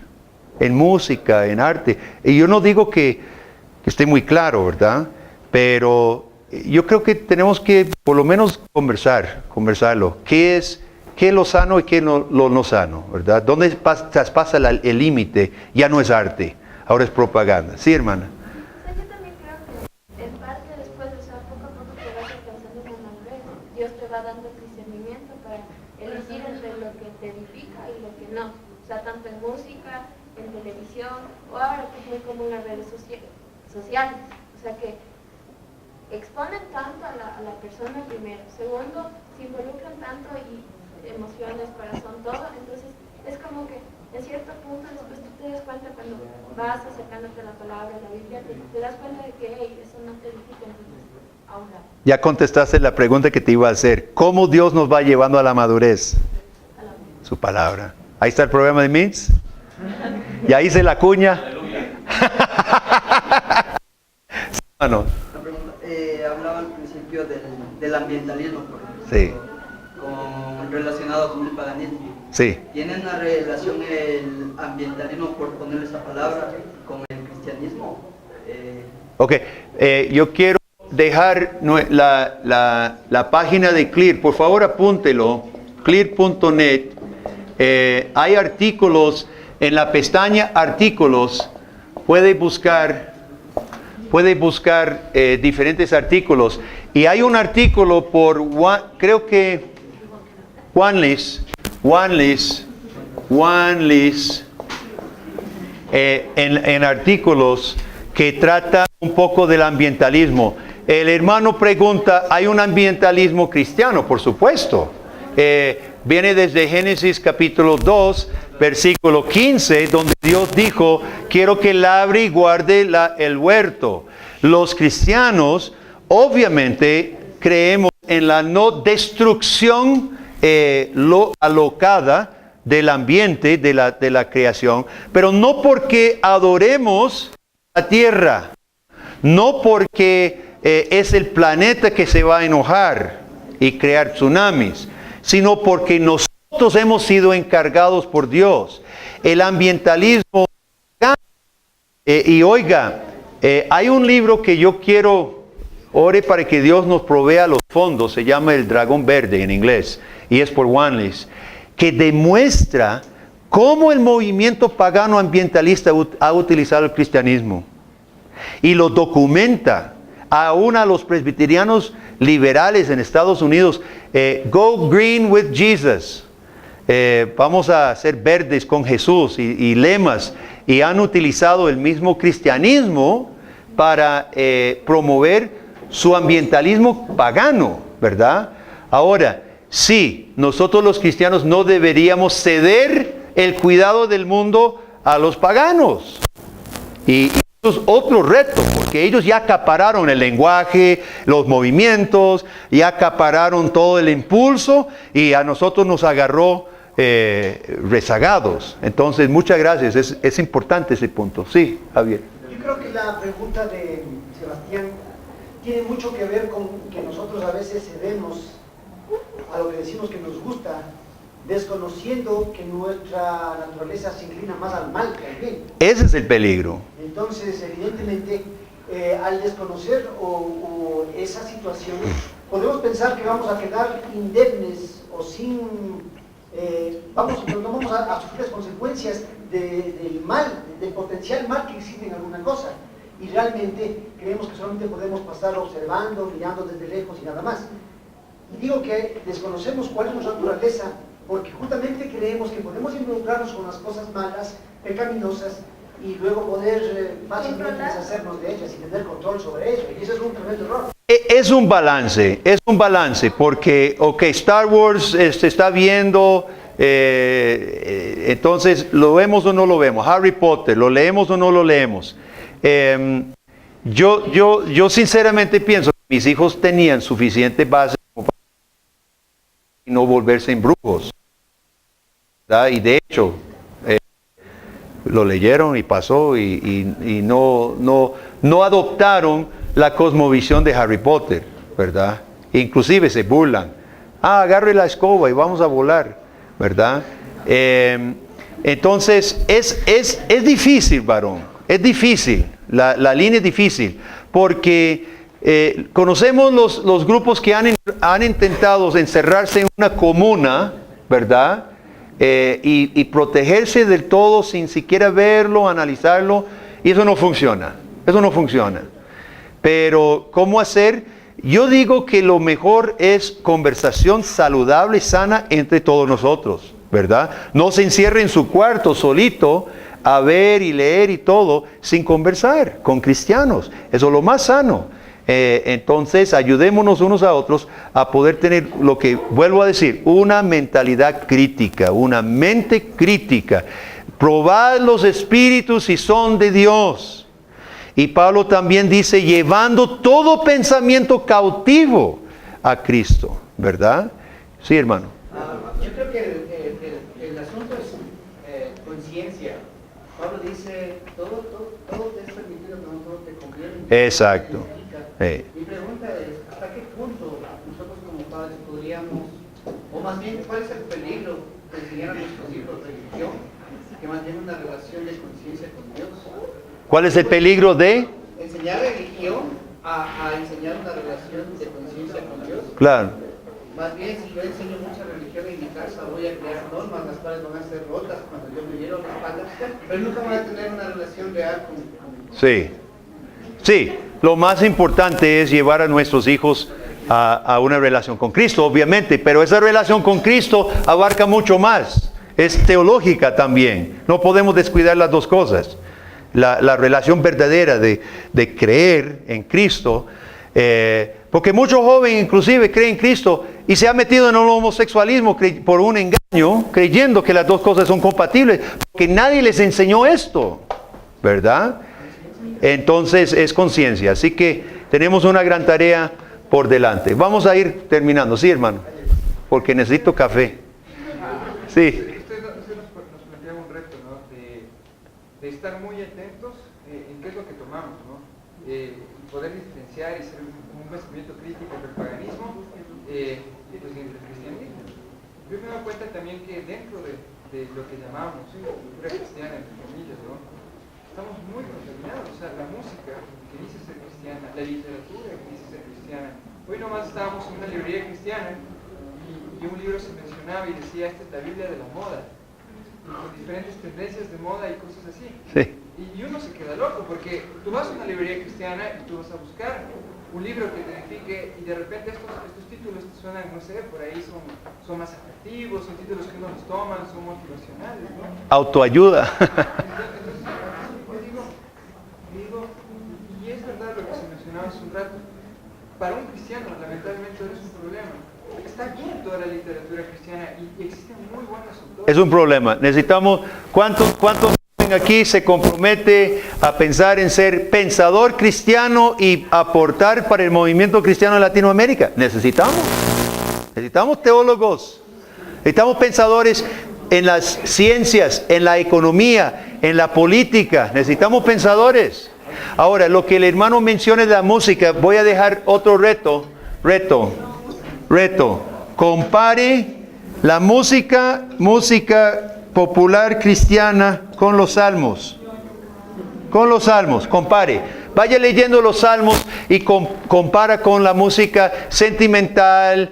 en música, en arte. Y yo no digo que esté muy claro, ¿verdad? Pero yo creo que tenemos que por lo menos conversarlo. ¿Qué es lo sano y qué es lo no sano, ¿verdad? ¿Dónde traspasa el límite? Ya no es arte, ahora es propaganda. Sí, hermana. Yo también creo que en parte después, o sea, poco a poco te vas alcanzando una madurez. Dios te va dando el discernimiento para elegir entre lo que te edifica y lo que no. O sea, tanto en música, en televisión, o ahora que es muy común las redes sociales. O sea, que exponen tanto a la persona primero. Segundo, se involucran tanto y emociones, corazón, todo. Entonces, es como que en cierto punto después tú te das cuenta cuando vas acercándote a la palabra, a la Biblia, te das cuenta de que eso no te edifica, entonces a un lado. Ya contestaste la pregunta que te iba a hacer. ¿Cómo Dios nos va llevando a la madurez? Su palabra. Ahí está el programa de Mintz. Ya hice la cuña. Hermano. Hablaba al principio del ambientalismo, por ejemplo, Sí. Relacionado con el paganismo. Sí. ¿Tiene una relación el ambientalismo, por ponerle esa palabra, con el cristianismo? Ok, yo quiero dejar la página de Clear, por favor apúntelo, clear.net. Hay artículos en la pestaña artículos, puede buscar diferentes artículos, y hay un artículo por creo que Wanlis en artículos que trata un poco del ambientalismo. El hermano pregunta, ¿hay un ambientalismo cristiano? Por supuesto. Viene desde Génesis capítulo 2, versículo 15, donde Dios dijo, quiero que labre y guarde el huerto. Los cristianos, obviamente, creemos en la no destrucción alocada del ambiente, de la creación, pero no porque adoremos la tierra, no porque es el planeta que se va a enojar y crear tsunamis, sino porque nosotros hemos sido encargados por Dios. El ambientalismo, y oiga, hay un libro que yo quiero, ore para que Dios nos provea los fondos, se llama El Dragón Verde en inglés, y es por Wanlis, que demuestra cómo el movimiento pagano ambientalista ha utilizado el cristianismo. Y lo documenta. Aún a los presbiterianos liberales en Estados Unidos, Go Green with Jesus. vamos a ser verdes con Jesús y lemas, y han utilizado el mismo cristianismo para promover su ambientalismo pagano, ¿verdad? Ahora, sí, nosotros los cristianos no deberíamos ceder el cuidado del mundo a los paganos. Y eso es otro reto, porque ellos ya acapararon el lenguaje, los movimientos, ya acapararon todo el impulso, y a nosotros nos agarró rezagados. Entonces, muchas gracias, es importante ese punto. Sí, Javier. Yo creo que la pregunta de Sebastián tiene mucho que ver con que nosotros a veces cedemos a lo que decimos que nos gusta, desconociendo que nuestra naturaleza se inclina más al mal que al bien. Ese es el peligro. Entonces, evidentemente, al desconocer o esa situación, podemos pensar que vamos a quedar indemnes o sin, no vamos a sufrir las consecuencias del mal, del potencial mal que existe en alguna cosa. Y realmente creemos que solamente podemos pasar observando, mirando desde lejos y nada más. Y digo que desconocemos cuál es nuestra naturaleza, porque justamente creemos que podemos involucrarnos con las cosas malas, pecaminosas, y luego poder fácilmente deshacernos de ellas y tener control sobre ello. Y ese es un tremendo error. Es un balance, porque, Star Wars se está viendo, entonces, ¿lo vemos o no lo vemos? Harry Potter, ¿lo leemos o no lo leemos? Yo sinceramente pienso que mis hijos tenían suficiente base para no volverse en brujos, ¿verdad? Y de hecho, lo leyeron y pasó, y no adoptaron la cosmovisión de Harry Potter, ¿verdad? Inclusive se burlan. Agarre la escoba y vamos a volar, ¿verdad? Entonces, es difícil, varón, es difícil, la línea es difícil, porque conocemos los grupos que han intentado encerrarse en una comuna, ¿verdad? Y protegerse del todo sin siquiera verlo, analizarlo, y eso no funciona, Pero, ¿cómo hacer? Yo digo que lo mejor es conversación saludable, sana entre todos nosotros, ¿verdad? No se encierre en su cuarto solito a ver y leer y todo, sin conversar con cristianos. Eso es lo más sano. Entonces, ayudémonos unos a otros a poder tener lo que, vuelvo a decir, una mentalidad crítica, una mente crítica. Probad los espíritus si son de Dios. Y Pablo también dice, llevando todo pensamiento cautivo a Cristo, ¿verdad? Sí, hermano. Yo creo que el asunto es conciencia. Pablo dice, todo te es permitido, pero no todo te conviene. Exacto. Mi pregunta es, ¿hasta qué punto nosotros como padres podríamos, o más bien, cuál es el peligro de enseñar a nuestros hijos religión, que mantiene una relación de conciencia con Dios? ¿Cuál es el peligro de? Enseñar religión a enseñar una relación de conciencia con Dios. Claro. Más bien, si yo enseño mucha religión en mi casa, voy a crear normas, las cuales van a ser rotas cuando yo me hiero la espalda, pero nunca voy a tener una relación real con Sí. Sí, lo más importante es llevar a nuestros hijos a una relación con Cristo, obviamente, pero esa relación con Cristo abarca mucho más. Es teológica también. No podemos descuidar las dos cosas. La relación verdadera de creer en Cristo, porque muchos jóvenes inclusive creen en Cristo y se han metido en el homosexualismo por un engaño, creyendo que las dos cosas son compatibles, porque nadie les enseñó esto, ¿verdad? Entonces es conciencia, así que tenemos una gran tarea por delante. Vamos a ir terminando, sí, hermano, porque necesito café. Sí. Usted nos plantea un reto, ¿no? De estar muy atentos en qué es lo que tomamos, ¿no? Poder diferenciar y ser un pensamiento crítico entre el paganismo y pues, entre el cristianismo. Yo me doy cuenta también que dentro de lo que llamamos cultura cristiana, entre comillas, ¿no? Estamos muy contaminados. O sea, la música que dice ser cristiana, la literatura que dice ser cristiana. Hoy nomás estábamos en una librería cristiana y un libro se mencionaba y decía, esta es la Biblia de la moda, y con diferentes tendencias de moda y cosas así. Sí. Y uno se queda loco, porque tú vas a una librería cristiana y tú vas a buscar un libro que te edifique y de repente estos títulos te suenan, no sé, por ahí son más atractivos, son títulos que uno los toma, son motivacionales, ¿no? Autoayuda. Entonces, digo, y es verdad lo que se mencionaba hace un rato, para un cristiano lamentablemente es un problema. Está bien toda la literatura cristiana y existen muy buenos autores. Es un problema. Necesitamos, ¿cuántos aquí se compromete a pensar en ser pensador cristiano y aportar para el movimiento cristiano en Latinoamérica? Necesitamos teólogos, necesitamos pensadores en las ciencias, en la economía, en la política, necesitamos pensadores. Ahora, lo que el hermano menciona de la música, voy a dejar otro reto. Compare la música popular cristiana con los salmos. Compare. Vaya leyendo los salmos y compara con la música sentimental,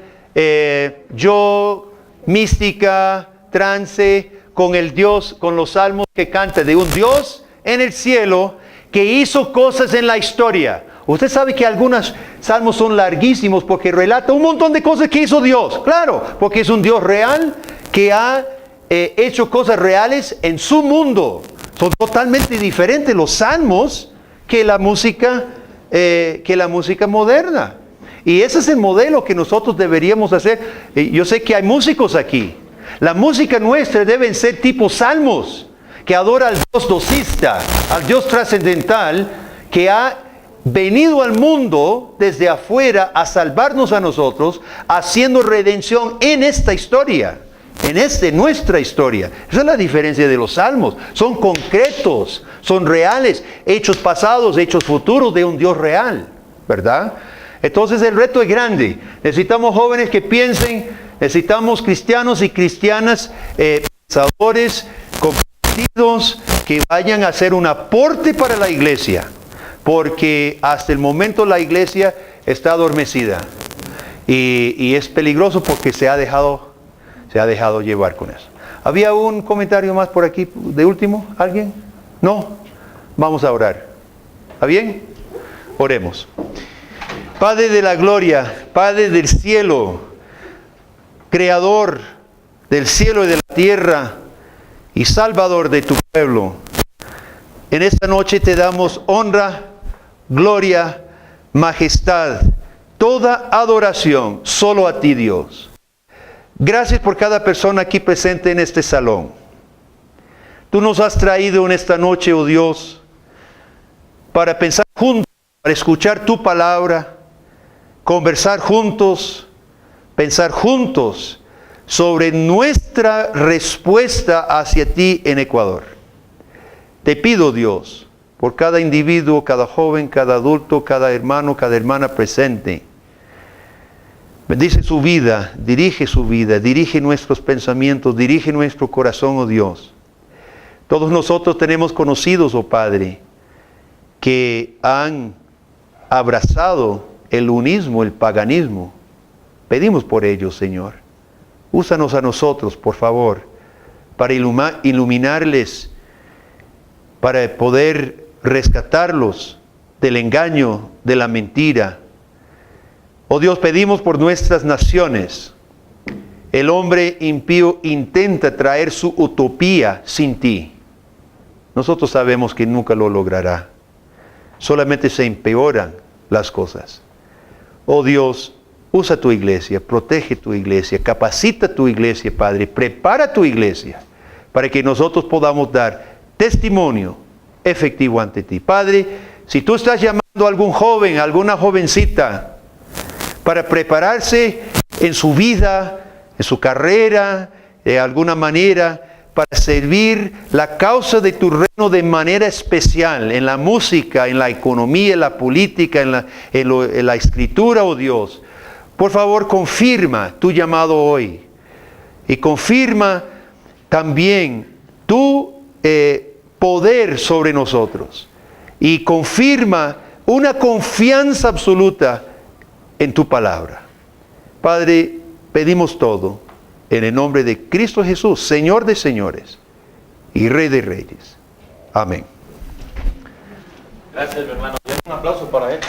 mística, trance, con el Dios, con los salmos que canta de un Dios en el cielo que hizo cosas en la historia. Usted sabe que algunos salmos son larguísimos porque relata un montón de cosas que hizo Dios. Claro, porque es un Dios real que ha hecho cosas reales en su mundo. Son totalmente diferentes los salmos que la música moderna. Y ese es el modelo que nosotros deberíamos hacer. Yo sé que hay músicos aquí. La música nuestra deben ser tipo salmos, que adora al Dios docista, al Dios trascendental, que ha venido al mundo desde afuera a salvarnos a nosotros, haciendo redención en esta historia, nuestra historia. Esa es la diferencia de los salmos. Son concretos, son reales, hechos pasados, hechos futuros de un Dios real, ¿verdad? Entonces el reto es grande. Necesitamos jóvenes que piensen, necesitamos cristianos y cristianas, pensadores, comprometidos, que vayan a hacer un aporte para la iglesia. Porque hasta el momento la iglesia está adormecida y es peligroso porque se ha dejado llevar con eso. ¿Había un comentario más por aquí de último? ¿Alguien? ¿No? Vamos a orar. ¿Está bien? Oremos. Padre de la gloria, Padre del cielo, Creador del cielo y de la tierra y Salvador de tu pueblo, en esta noche te damos honra, gloria, majestad, toda adoración solo a ti, Dios. Gracias por cada persona aquí presente en este salón. Tú nos has traído en esta noche, oh Dios, para pensar juntos, para escuchar tu palabra, conversar juntos, pensar juntos sobre nuestra respuesta hacia ti en Ecuador. Te pido, Dios, por cada individuo, cada joven, cada adulto, cada hermano, cada hermana presente. Bendice su vida, dirige nuestros pensamientos, dirige nuestro corazón, oh Dios. Todos nosotros tenemos conocidos, oh Padre, que han abrazado el unismo, el paganismo. Pedimos por ellos, Señor. Úsanos a nosotros, por favor, para iluminarles, para poder rescatarlos del engaño, de la mentira. Oh Dios, pedimos por nuestras naciones. El hombre impío intenta traer su utopía sin ti. Nosotros sabemos que nunca lo logrará. Solamente se empeoran las cosas. Oh Dios, usa tu iglesia, protege tu iglesia, capacita tu iglesia, Padre, prepara tu iglesia para que nosotros podamos dar testimonio efectivo ante ti. Padre, si tú estás llamando a algún joven, a alguna jovencita, para prepararse en su vida, en su carrera, de alguna manera, para servir la causa de tu reino de manera especial, en la música, en la economía, en la política, en la escritura, oh Dios. Por favor, confirma tu llamado hoy. Y confirma también tu poder sobre nosotros. Y confirma una confianza absoluta en tu palabra. Padre, pedimos todo en el nombre de Cristo Jesús, Señor de señores y Rey de reyes. Amén. Gracias, mi hermano. Un aplauso para él.